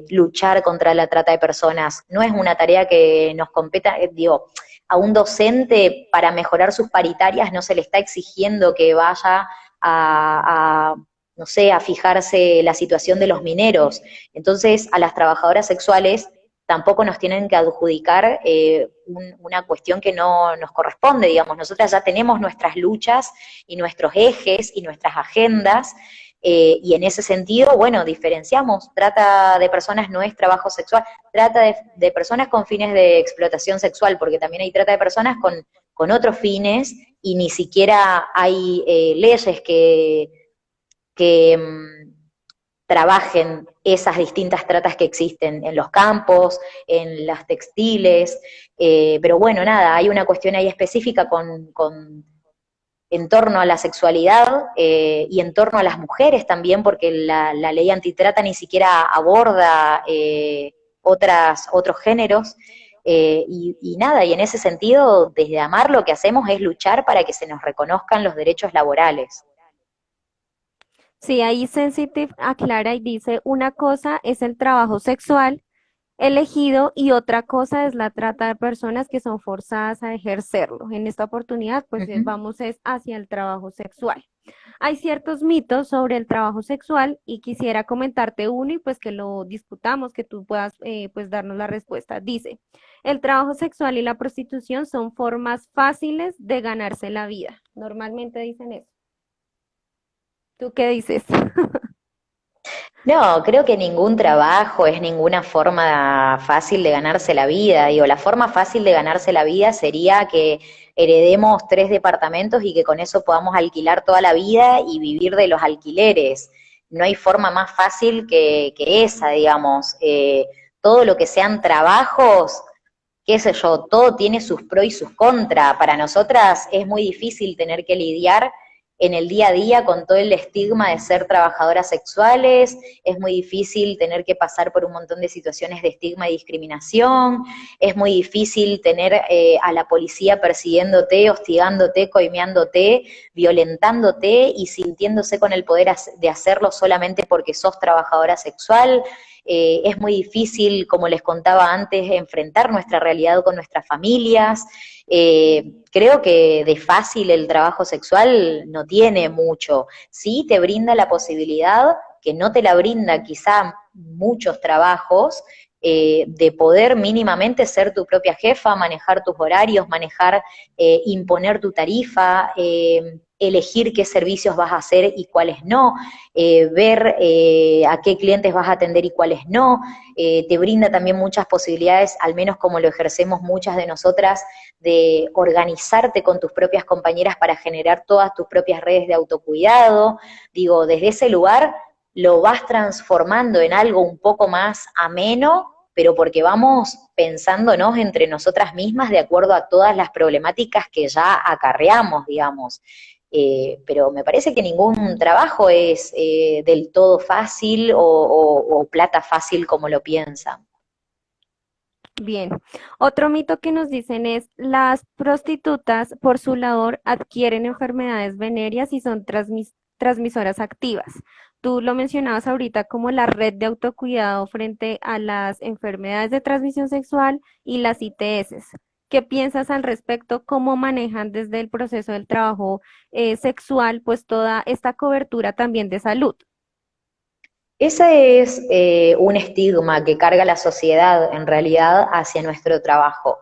luchar contra la trata de personas. No es una tarea que nos competa, digo, a un docente para mejorar sus paritarias no se le está exigiendo que vaya no sé, a fijarse la situación de los mineros. Entonces, a las trabajadoras sexuales tampoco nos tienen que adjudicar una cuestión que no nos corresponde, digamos. Nosotras ya tenemos nuestras luchas y nuestros ejes y nuestras agendas, y en ese sentido, bueno, diferenciamos. Trata de personas no es trabajo sexual, trata de personas con fines de explotación sexual, porque también hay trata de personas con otros fines, y ni siquiera hay leyes que trabajen esas distintas tratas que existen en los campos, en las textiles, pero bueno, nada, hay una cuestión ahí específica en torno a la sexualidad, y en torno a las mujeres también, porque la ley antitrata ni siquiera aborda otros géneros, y nada, y en ese sentido, desde Amar lo que hacemos es luchar para que se nos reconozcan los derechos laborales. Sí, ahí Sensitive aclara y dice, una cosa es el trabajo sexual elegido y otra cosa es la trata de personas que son forzadas a ejercerlo. En esta oportunidad, pues Ujú. vamos es hacia el trabajo sexual. Hay ciertos mitos sobre el trabajo sexual y quisiera comentarte uno y pues que lo discutamos, que tú puedas pues darnos la respuesta. Dice, el trabajo sexual y la prostitución son formas fáciles de ganarse la vida. Normalmente dicen eso. ¿Tú qué dices? No, creo que ningún trabajo es ninguna forma fácil de ganarse la vida. Digo, la forma fácil de ganarse la vida sería que heredemos 3 departamentos y que con eso podamos alquilar toda la vida y vivir de los alquileres. No hay forma más fácil que esa, digamos. Todo lo que sean trabajos, qué sé yo, todo tiene sus pros y sus contras. Para nosotras es muy difícil tener que lidiar en el día a día con todo el estigma de ser trabajadoras sexuales, es muy difícil tener que pasar por un montón de situaciones de estigma y discriminación, es muy difícil tener a la policía persiguiéndote, hostigándote, coimeándote, violentándote y sintiéndose con el poder de hacerlo solamente porque sos trabajadora sexual. Es muy difícil, como les contaba antes, enfrentar nuestra realidad con nuestras familias. Creo que de fácil el trabajo sexual no tiene mucho. Sí te brinda la posibilidad, que no te la brinda quizá muchos trabajos, de poder mínimamente ser tu propia jefa, manejar tus horarios, imponer tu tarifa, elegir qué servicios vas a hacer y cuáles no, ver a qué clientes vas a atender y cuáles no. Te brinda también muchas posibilidades, al menos como lo ejercemos muchas de nosotras, de organizarte con tus propias compañeras para generar todas tus propias redes de autocuidado. Digo, desde ese lugar lo vas transformando en algo un poco más ameno, pero porque vamos pensándonos entre nosotras mismas de acuerdo a todas las problemáticas que ya acarreamos, digamos. Pero me parece que ningún trabajo es del todo fácil o plata fácil como lo piensan. Bien. Otro mito que nos dicen es las prostitutas por su labor adquieren enfermedades venéreas y son transmisoras activas. Tú lo mencionabas ahorita como la red de autocuidado frente a las enfermedades de transmisión sexual y las ITS. ¿Qué piensas al respecto? ¿Cómo manejan desde el proceso del trabajo sexual pues toda esta cobertura también de salud? Ese es un estigma que carga la sociedad en realidad hacia nuestro trabajo.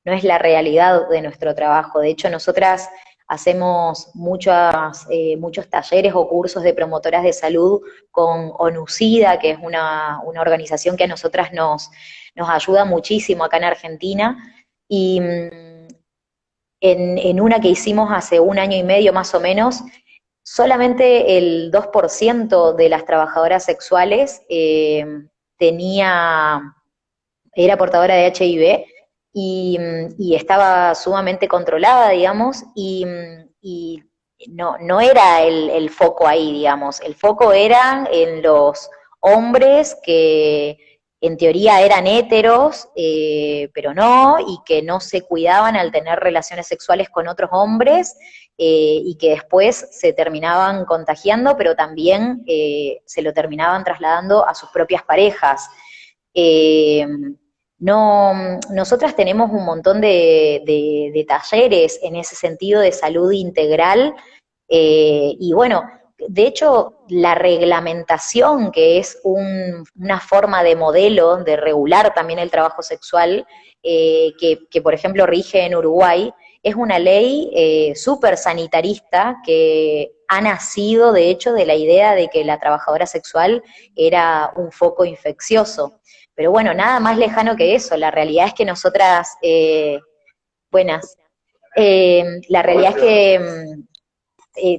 No es la realidad de nuestro trabajo. De hecho, nosotras hacemos muchos talleres o cursos de promotoras de salud con ONUCIDA, que es una organización que a nosotras nos ayuda muchísimo acá en Argentina. Y en una que hicimos hace un año y medio más o menos, solamente el 2% de las trabajadoras sexuales tenía, era portadora de HIV, y estaba sumamente controlada, digamos, y no era el foco ahí, digamos, el foco era en los hombres en teoría eran héteros, pero no, y que no se cuidaban al tener relaciones sexuales con otros hombres, y que después se terminaban contagiando, pero también se lo terminaban trasladando a sus propias parejas. Eh, no, nosotras tenemos un montón de talleres en ese sentido de salud integral, y bueno, de hecho, la reglamentación, que es una forma de modelo de regular también el trabajo sexual, que, por ejemplo rige en Uruguay, es una ley súper sanitarista que ha nacido de hecho de la idea de que la trabajadora sexual era un foco infeccioso. Pero bueno, nada más lejano que eso. La realidad es que nosotras, buenas, la realidad es que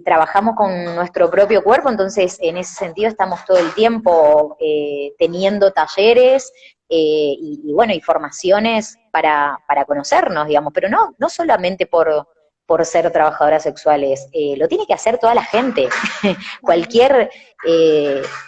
trabajamos con nuestro propio cuerpo, entonces en ese sentido estamos todo el tiempo teniendo talleres, y bueno, y formaciones para conocernos, digamos, pero no solamente por ser trabajadoras sexuales, lo tiene que hacer toda la gente. cualquier,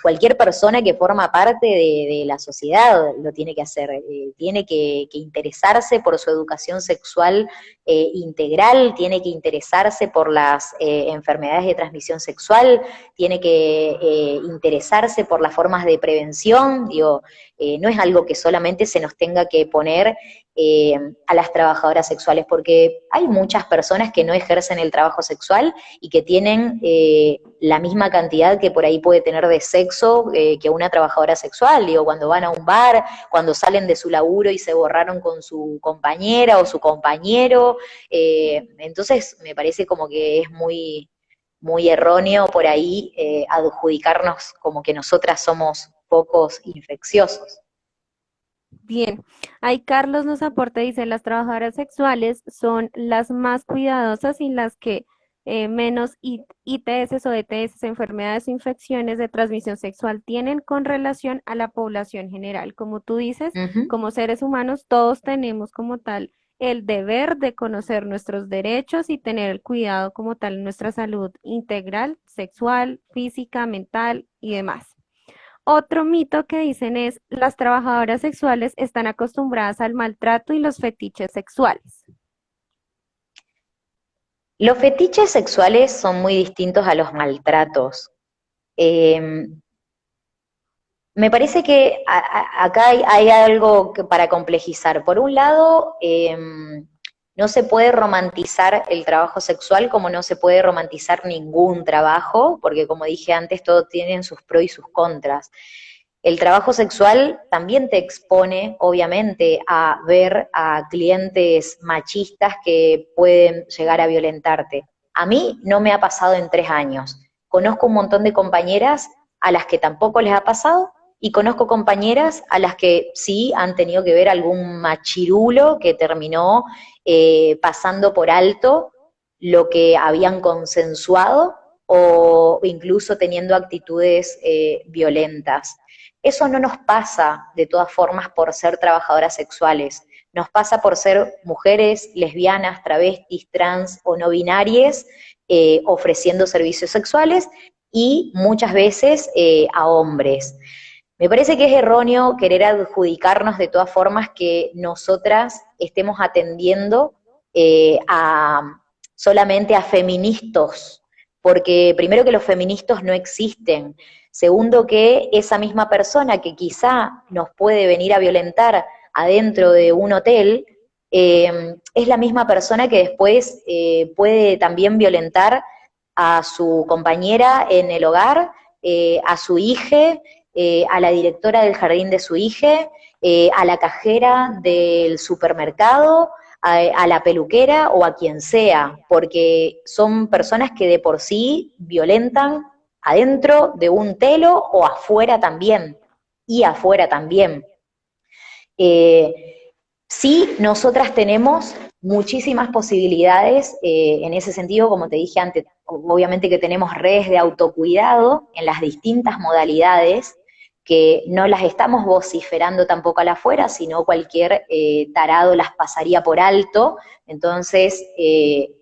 cualquier persona que forma parte de la sociedad lo tiene que hacer, tiene que interesarse por su educación sexual integral, tiene que interesarse por las enfermedades de transmisión sexual, tiene que interesarse por las formas de prevención, digo, no es algo que solamente se nos tenga que poner a las trabajadoras sexuales, porque hay muchas personas que no ejercen el trabajo sexual y que tienen la misma cantidad que por ahí puede tener de sexo que una trabajadora sexual, digo, cuando van a un bar, cuando salen de su laburo y se borraron con su compañera o su compañero, entonces me parece como que es muy erróneo por ahí adjudicarnos como que nosotras somos focos infecciosos. Bien, ahí Carlos nos aporta, dice, las trabajadoras sexuales son las más cuidadosas y las que menos ITS o ETS, enfermedades o infecciones de transmisión sexual, tienen con relación a la población general. Como tú dices, Ujú. como seres humanos, todos tenemos como tal el deber de conocer nuestros derechos y tener el cuidado como tal en nuestra salud integral, sexual, física, mental y demás. Otro mito que dicen es, las trabajadoras sexuales están acostumbradas al maltrato y los fetiches sexuales. Los fetiches sexuales son muy distintos a los maltratos. Eh, Me parece que acá hay algo para complejizar. Por un lado, no se puede romantizar el trabajo sexual como no se puede romantizar ningún trabajo, porque como dije antes, todo tiene sus pros y sus contras. El trabajo sexual también te expone, obviamente, a ver a clientes machistas que pueden llegar a violentarte. A mí no me ha pasado en 3 años. Conozco un montón de compañeras a las que tampoco les ha pasado, y conozco compañeras a las que sí han tenido que ver algún machirulo que terminó pasando por alto lo que habían consensuado, o incluso teniendo actitudes violentas. Eso no nos pasa de todas formas por ser trabajadoras sexuales, nos pasa por ser mujeres, lesbianas, travestis, trans o no binarias, ofreciendo servicios sexuales, y muchas veces a hombres. Me parece que es erróneo querer adjudicarnos de todas formas que nosotras estemos atendiendo solamente a feministas, porque primero que los feministas no existen, segundo que esa misma persona que quizá nos puede venir a violentar adentro de un hotel, es la misma persona que después puede también violentar a su compañera en el hogar, a su hija, a la directora del jardín de su hija, a la cajera del supermercado, a la peluquera o a quien sea, porque son personas que de por sí violentan adentro de un telo o afuera también, y afuera también. Sí, nosotras tenemos muchísimas posibilidades en ese sentido, como te dije antes, obviamente que tenemos redes de autocuidado en las distintas modalidades, que no las estamos vociferando tampoco a la afuera, sino cualquier tarado las pasaría por alto. Entonces,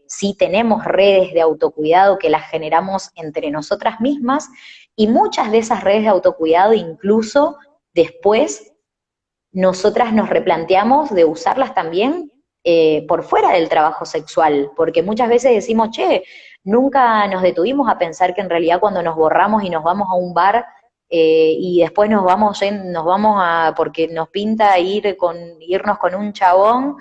sí tenemos redes de autocuidado que las generamos entre nosotras mismas, y muchas de esas redes de autocuidado incluso después nosotras nos replanteamos de usarlas también por fuera del trabajo sexual, porque muchas veces decimos, che, nunca nos detuvimos a pensar que en realidad cuando nos borramos y nos vamos a un bar y después nos vamos a, porque nos pinta irnos con un chabón,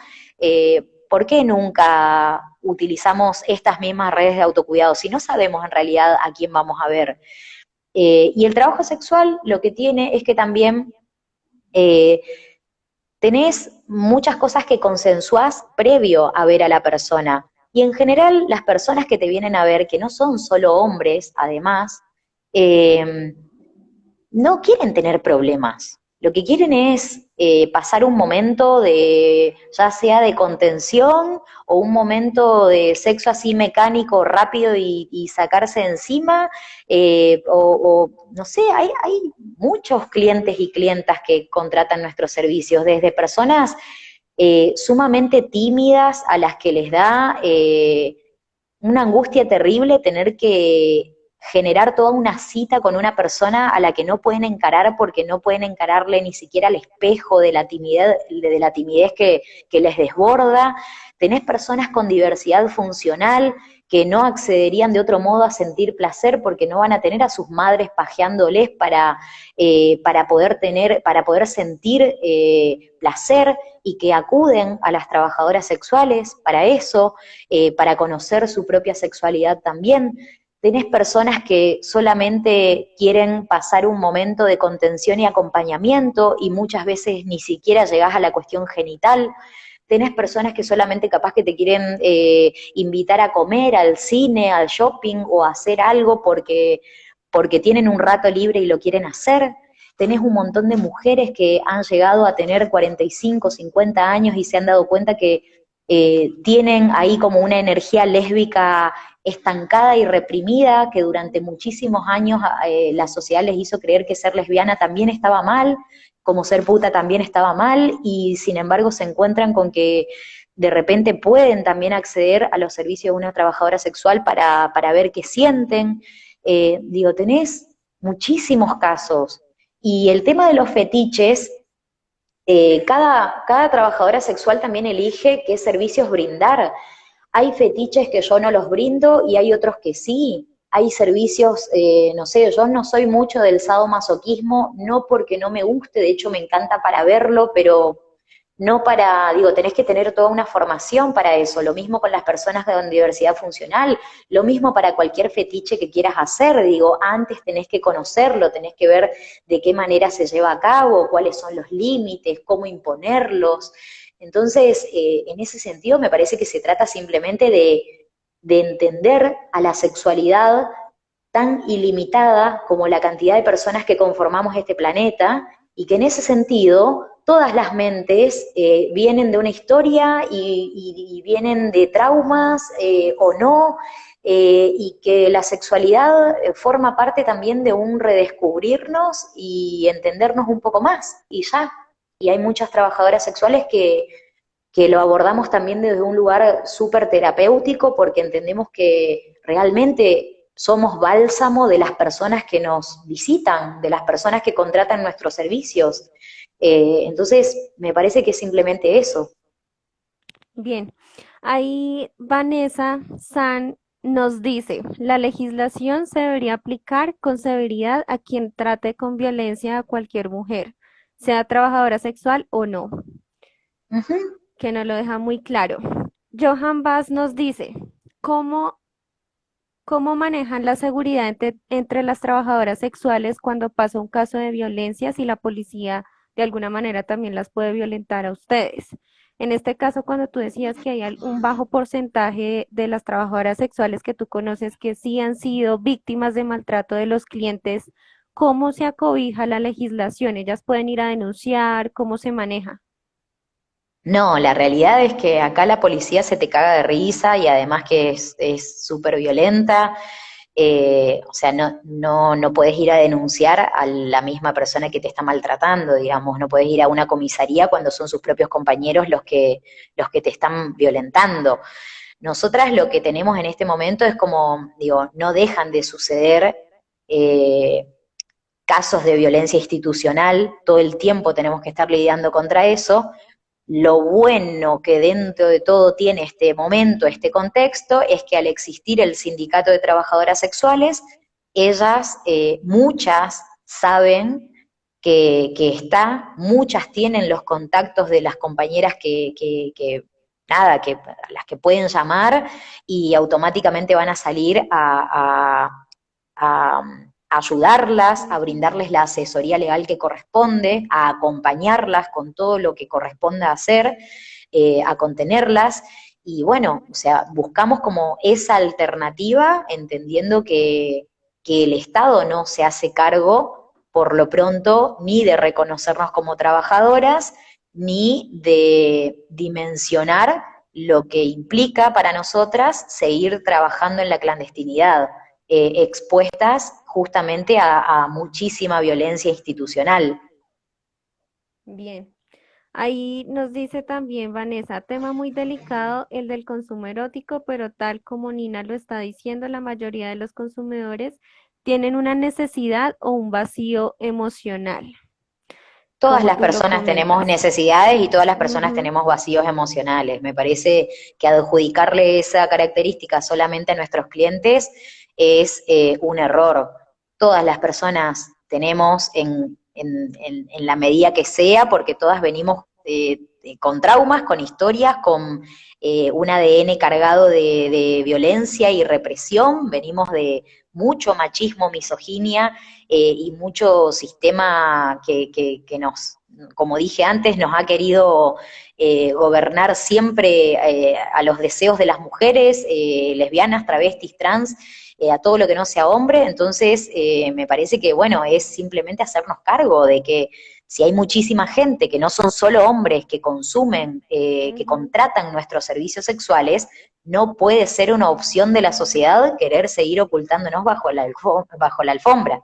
¿por qué nunca utilizamos estas mismas redes de autocuidado si no sabemos en realidad a quién vamos a ver? Y el trabajo sexual lo que tiene es que también eh, tenés muchas cosas que consensuás previo a ver a la persona. Y en general, las personas que te vienen a ver, que no son solo hombres, además, eh, no quieren tener problemas. Lo que quieren es pasar un momento de, ya sea de contención o un momento de sexo así mecánico, rápido y sacarse de encima, no sé, hay muchos clientes y clientas que contratan nuestros servicios, desde personas sumamente tímidas a las que les da una angustia terrible tener que generar toda una cita con una persona a la que no pueden encarar porque no pueden encararle ni siquiera al espejo de la timidez que les desborda. Tenés personas con diversidad funcional que no accederían de otro modo a sentir placer porque no van a tener a sus madres pajeándoles para poder sentir placer y que acuden a las trabajadoras sexuales para eso, para conocer su propia sexualidad también. Tenés personas que solamente quieren pasar un momento de contención y acompañamiento y muchas veces ni siquiera llegás a la cuestión genital. Tenés personas que solamente capaz que te quieren invitar a comer, al cine, al shopping o a hacer algo porque tienen un rato libre y lo quieren hacer. Tenés un montón de mujeres que han llegado a tener 45, 50 años y se han dado cuenta que tienen ahí como una energía lésbica estancada y reprimida, que durante muchísimos años la sociedad les hizo creer que ser lesbiana también estaba mal, como ser puta también estaba mal, y sin embargo se encuentran con que de repente pueden también acceder a los servicios de una trabajadora sexual para ver qué sienten. Digo, tenés muchísimos casos. Y el tema de los fetiches, cada trabajadora sexual también elige qué servicios brindar. Hay fetiches que yo no los brindo y hay otros que sí. Hay servicios, no sé, yo no soy mucho del sadomasoquismo, no porque no me guste, de hecho me encanta para verlo, pero no para, digo, tenés que tener toda una formación para eso. Lo mismo con las personas con diversidad funcional, lo mismo para cualquier fetiche que quieras hacer, digo, antes tenés que conocerlo, tenés que ver de qué manera se lleva a cabo, cuáles son los límites, cómo imponerlos. Entonces, en ese sentido, me parece que se trata simplemente de entender a la sexualidad tan ilimitada como la cantidad de personas que conformamos este planeta, y que en ese sentido todas las mentes vienen de una historia y vienen de traumas o no, y que la sexualidad forma parte también de un redescubrirnos y entendernos un poco más, y ya. Y hay muchas trabajadoras sexuales que lo abordamos también desde un lugar súper terapéutico porque entendemos que realmente somos bálsamo de las personas que nos visitan, de las personas que contratan nuestros servicios. Entonces, me parece que es simplemente eso. Bien, ahí Vanessa San nos dice, la legislación se debería aplicar con severidad a quien trate con violencia a cualquier mujer, sea trabajadora sexual o no, Ujú. que nos lo deja muy claro. Johan Bass nos dice, ¿cómo, cómo manejan la seguridad entre las trabajadoras sexuales cuando pasa un caso de violencia si la policía de alguna manera también las puede violentar a ustedes? En este caso, cuando tú decías que hay un bajo porcentaje de las trabajadoras sexuales que tú conoces que sí han sido víctimas de maltrato de los clientes, ¿cómo se acobija la legislación? ¿Ellas pueden ir a denunciar? ¿Cómo se maneja? No, la realidad es que acá la policía se te caga de risa y además que es súper violenta. O sea, no puedes ir a denunciar a la misma persona que te está maltratando, digamos, no puedes ir a una comisaría cuando son sus propios compañeros los que te están violentando. Nosotras lo que tenemos en este momento es como, digo, no dejan de suceder eh, casos de violencia institucional, todo el tiempo tenemos que estar lidiando contra eso. Lo bueno que dentro de todo tiene este momento, este contexto, es que al existir el Sindicato de Trabajadoras Sexuales, ellas, muchas saben que está, muchas tienen los contactos de las compañeras nada, que a las que pueden llamar y automáticamente van a salir a ayudarlas, a brindarles la asesoría legal que corresponde, a acompañarlas con todo lo que corresponda hacer, a contenerlas. Y bueno, o sea, buscamos como esa alternativa, entendiendo que el Estado no se hace cargo, por lo pronto, ni de reconocernos como trabajadoras, ni de dimensionar lo que implica para nosotras seguir trabajando en la clandestinidad, expuestas justamente a muchísima violencia institucional. Bien. Ahí nos dice también Vanessa, tema muy delicado el del consumo erótico, pero tal como Nina lo está diciendo, la mayoría de los consumidores tienen una necesidad o un vacío emocional, Todas como las tú lo personas tenemos comentas. necesidades y todas las personas Ujú, tenemos vacíos emocionales. Me parece que adjudicarle esa característica solamente a nuestros clientes es un error. Todas las personas tenemos en la medida que sea, porque todas venimos con traumas, con historias, con un ADN cargado de violencia y represión, venimos de mucho machismo, misoginia, y mucho sistema que nos, como dije antes, nos ha querido gobernar siempre a los deseos de las mujeres, lesbianas, travestis, trans, a todo lo que no sea hombre. Entonces me parece que, bueno, es simplemente hacernos cargo de que si hay muchísima gente que no son solo hombres que consumen, que ujú. contratan nuestros servicios sexuales, no puede ser una opción de la sociedad querer seguir ocultándonos bajo la alfombra.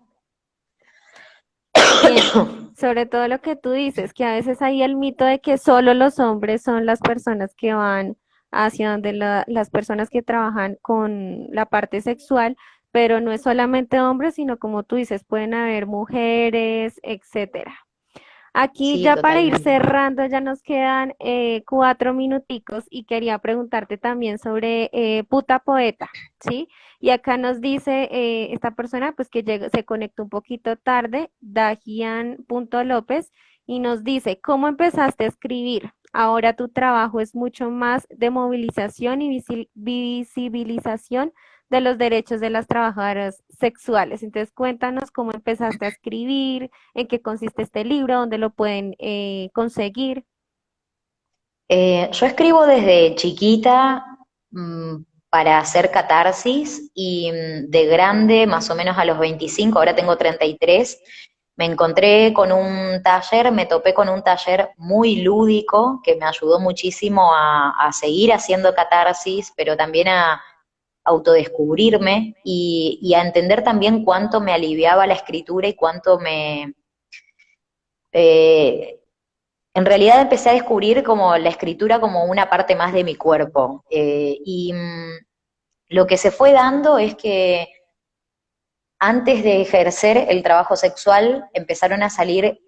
Bien, sobre todo lo que tú dices, que a veces hay el mito de que solo los hombres son las personas que van hacia donde las personas que trabajan con la parte sexual, pero no es solamente hombres, sino como tú dices, pueden haber mujeres, etcétera. Aquí Sí, ya para ir totalmente. cerrando, ya nos quedan 4 minuticos y quería preguntarte también sobre Puta Poeta, ¿sí? Y acá nos dice esta persona, pues que se conectó un poquito tarde, Dagian.López, y nos dice, ¿cómo empezaste a escribir? Ahora tu trabajo es mucho más de movilización y visibilización de los derechos de las trabajadoras sexuales. Entonces, cuéntanos cómo empezaste a escribir, en qué consiste este libro, dónde lo pueden conseguir. Yo escribo desde chiquita mmm, para hacer catarsis y de grande, más o menos a los 25, ahora tengo 33, me encontré con un taller, me topé con un taller muy lúdico que me ayudó muchísimo a seguir haciendo catarsis, pero también a autodescubrirme y a entender también cuánto me aliviaba la escritura y cuánto eh, en realidad empecé a descubrir como la escritura como una parte más de mi cuerpo. Lo que se fue dando es que antes de ejercer el trabajo sexual empezaron a salir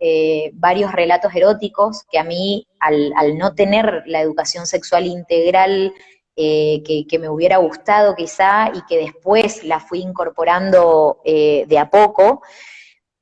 varios relatos eróticos que a mí, al no tener la educación sexual integral que me hubiera gustado quizá y que después la fui incorporando de a poco,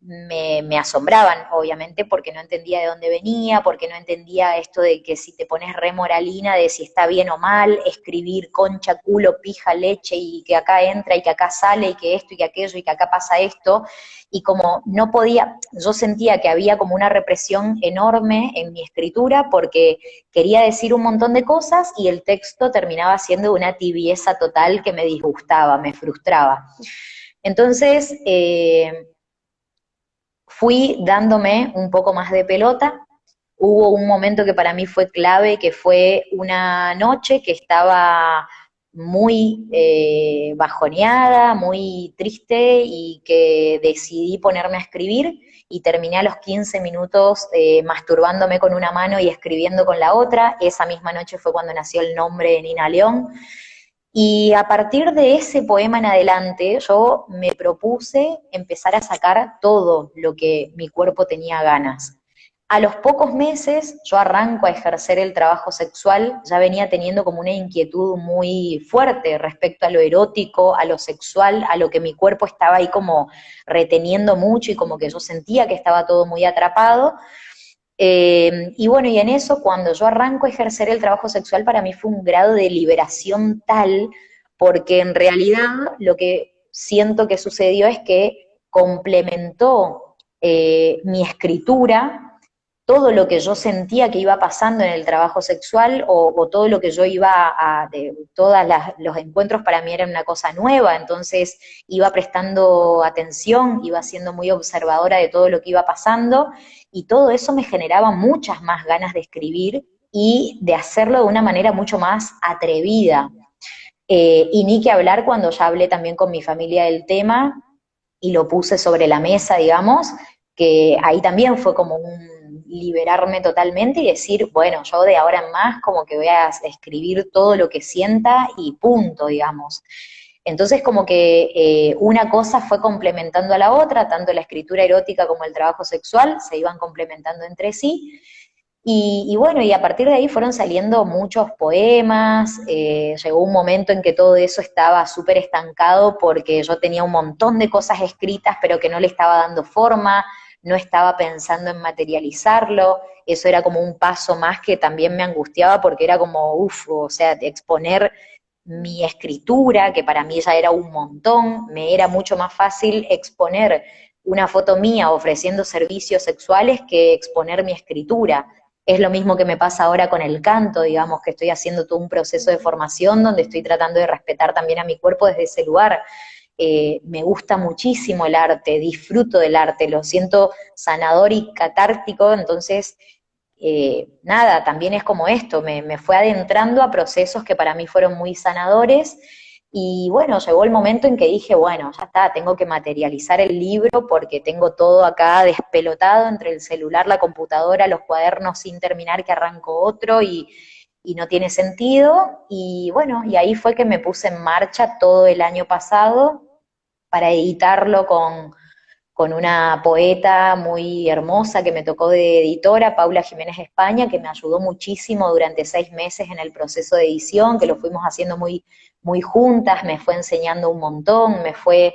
me asombraban, obviamente, porque no entendía de dónde venía, porque no entendía esto de que si te pones remoralina de si está bien o mal, escribir concha, culo, pija, leche, y que acá entra y que acá sale, y que esto y que aquello, y que acá pasa esto, y como no podía, yo sentía que había como una represión enorme en mi escritura porque quería decir un montón de cosas y el texto terminaba siendo una tibieza total que me disgustaba, me frustraba. Entonces, fui dándome un poco más de pelota. Hubo un momento que para mí fue clave, que fue una noche que estaba muy bajoneada, muy triste y que decidí ponerme a escribir y terminé a los 15 minutos masturbándome con una mano y escribiendo con la otra. Esa misma noche fue cuando nació el nombre de Nina León. Y a partir de ese poema en adelante, yo me propuse empezar a sacar todo lo que mi cuerpo tenía ganas. A los pocos meses yo arranco a ejercer el trabajo sexual, ya venía teniendo como una inquietud muy fuerte respecto a lo erótico, a lo sexual, a lo que mi cuerpo estaba ahí como reteniendo mucho y como que yo sentía que estaba todo muy atrapado. Y bueno, y en eso, cuando yo arranco a ejercer el trabajo sexual, para mí fue un grado de liberación tal, porque en realidad lo que siento que sucedió es que complementó mi escritura todo lo que yo sentía que iba pasando en el trabajo sexual o todo lo que yo iba todos los encuentros para mí eran una cosa nueva, entonces iba prestando atención, iba siendo muy observadora de todo lo que iba pasando y todo eso me generaba muchas más ganas de escribir y de hacerlo de una manera mucho más atrevida. Y ni que hablar cuando ya hablé también con mi familia del tema y lo puse sobre la mesa, digamos, que ahí también fue como un liberarme totalmente y decir, bueno, yo de ahora en más como que voy a escribir todo lo que sienta y punto, digamos. Entonces como que una cosa fue complementando a la otra, tanto la escritura erótica como el trabajo sexual se iban complementando entre sí, y bueno, y a partir de ahí fueron saliendo muchos poemas, llegó un momento en que todo eso estaba súper estancado porque yo tenía un montón de cosas escritas pero que no le estaba dando forma, no estaba pensando en materializarlo, eso era como un paso más que también me angustiaba porque era como, uff, o sea, exponer mi escritura, que para mí ya era un montón, me era mucho más fácil exponer una foto mía ofreciendo servicios sexuales que exponer mi escritura. Es lo mismo que me pasa ahora con el canto, digamos, que estoy haciendo todo un proceso de formación donde estoy tratando de respetar también a mi cuerpo desde ese lugar. Me gusta muchísimo el arte, disfruto del arte, lo siento sanador y catártico, entonces, nada, también es como esto, me fue adentrando a procesos que para mí fueron muy sanadores y bueno, llegó el momento en que dije, bueno, ya está, tengo que materializar el libro porque tengo todo acá despelotado entre el celular, la computadora, los cuadernos sin terminar que arranco otro y no tiene sentido. Y bueno, y ahí fue que me puse en marcha todo el año pasado para editarlo con una poeta muy hermosa que me tocó de editora, Paula Jiménez España, que me ayudó muchísimo durante 6 meses en el proceso de edición, que lo fuimos haciendo muy, muy juntas, me fue enseñando un montón, me fue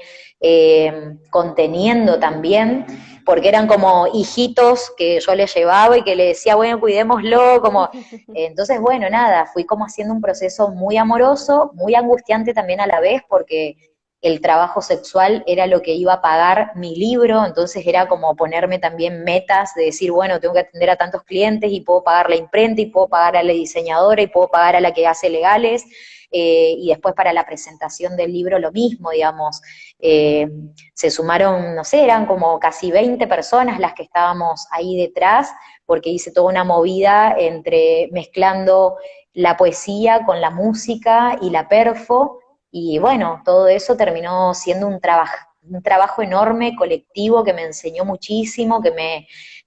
conteniendo también, porque eran como hijitos que yo le llevaba y que le decía, bueno, cuidémoslo, como, entonces, bueno, nada, fui como haciendo un proceso muy amoroso, muy angustiante también a la vez, porque el trabajo sexual era lo que iba a pagar mi libro, entonces era como ponerme también metas de decir, bueno, tengo que atender a tantos clientes y puedo pagar la imprenta y puedo pagar a la diseñadora y puedo pagar a la que hace legales, y después para la presentación del libro lo mismo, digamos. Eh, Se sumaron, no sé, eran como casi 20 personas las que estábamos ahí detrás, porque hice toda una movida entre mezclando la poesía con la música y la perfo, y bueno, todo eso terminó siendo un trabajo enorme, colectivo, que me enseñó muchísimo, que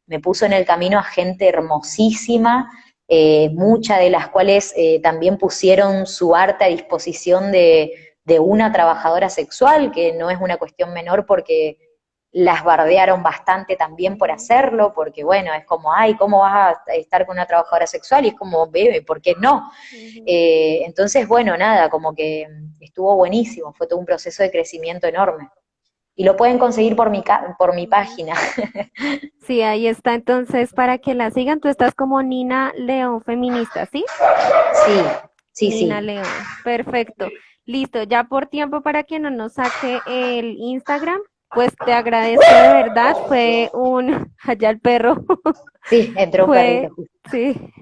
me puso en el camino a gente hermosísima, muchas de las cuales también pusieron su arte a disposición de una trabajadora sexual, que no es una cuestión menor porque las bardearon bastante también por hacerlo, porque bueno, es como, ay, ¿cómo vas a estar con una trabajadora sexual? Y es como, bebe, ¿por qué no? Ujú. Entonces, bueno, nada, como que estuvo buenísimo, fue todo un proceso de crecimiento enorme. Y lo pueden conseguir por mi Ujú. página. Sí, ahí está. Entonces, para que la sigan, tú estás como Nina León Feminista, ¿sí? Sí, sí, Nina sí. León. Perfecto. Listo. Ya por tiempo para que no nos saque el Instagram, pues te agradezco de verdad. Fue un, allá el perro. Sí, entró un perrito Fue, justo. sí,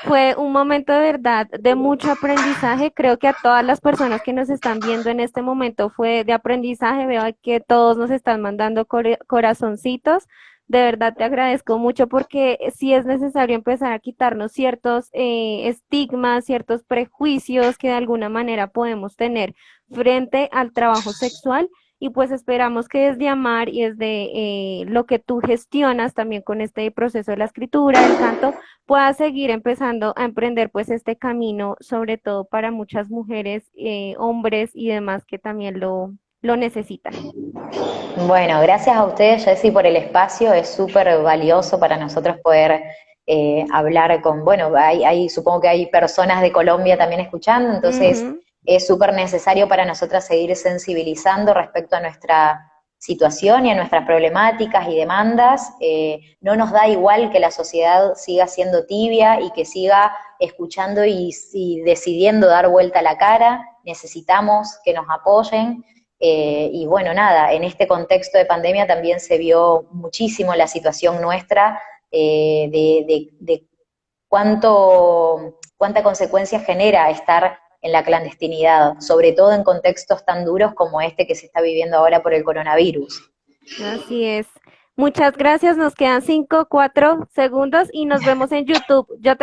fue un momento de verdad de mucho aprendizaje. Creo que a todas las personas que nos están viendo en este momento fue de aprendizaje. Veo que todos nos están mandando corazoncitos. De verdad te agradezco mucho porque sí es necesario empezar a quitarnos ciertos estigmas, ciertos prejuicios que de alguna manera podemos tener frente al trabajo sexual y pues esperamos que desde Amar y desde lo que tú gestionas también con este proceso de la escritura, del canto, puedas seguir empezando a emprender pues este camino, sobre todo para muchas mujeres, hombres y demás que también lo necesitan. Bueno, gracias a ustedes, Jessy, por el espacio. Es súper valioso para nosotros poder hablar con, bueno, supongo que hay personas de Colombia también escuchando, entonces Ujú. es súper necesario para nosotras seguir sensibilizando respecto a nuestra situación y a nuestras problemáticas y demandas. No nos da igual que la sociedad siga siendo tibia y que siga escuchando y decidiendo dar vuelta a la cara. Necesitamos que nos apoyen. Y bueno, nada, en este contexto de pandemia también se vio muchísimo la situación nuestra de cuánta consecuencia genera estar en la clandestinidad, sobre todo en contextos tan duros como este que se está viviendo ahora por el coronavirus. Así es. Muchas gracias. Nos quedan 5, 4 segundos y nos vemos en YouTube. Yo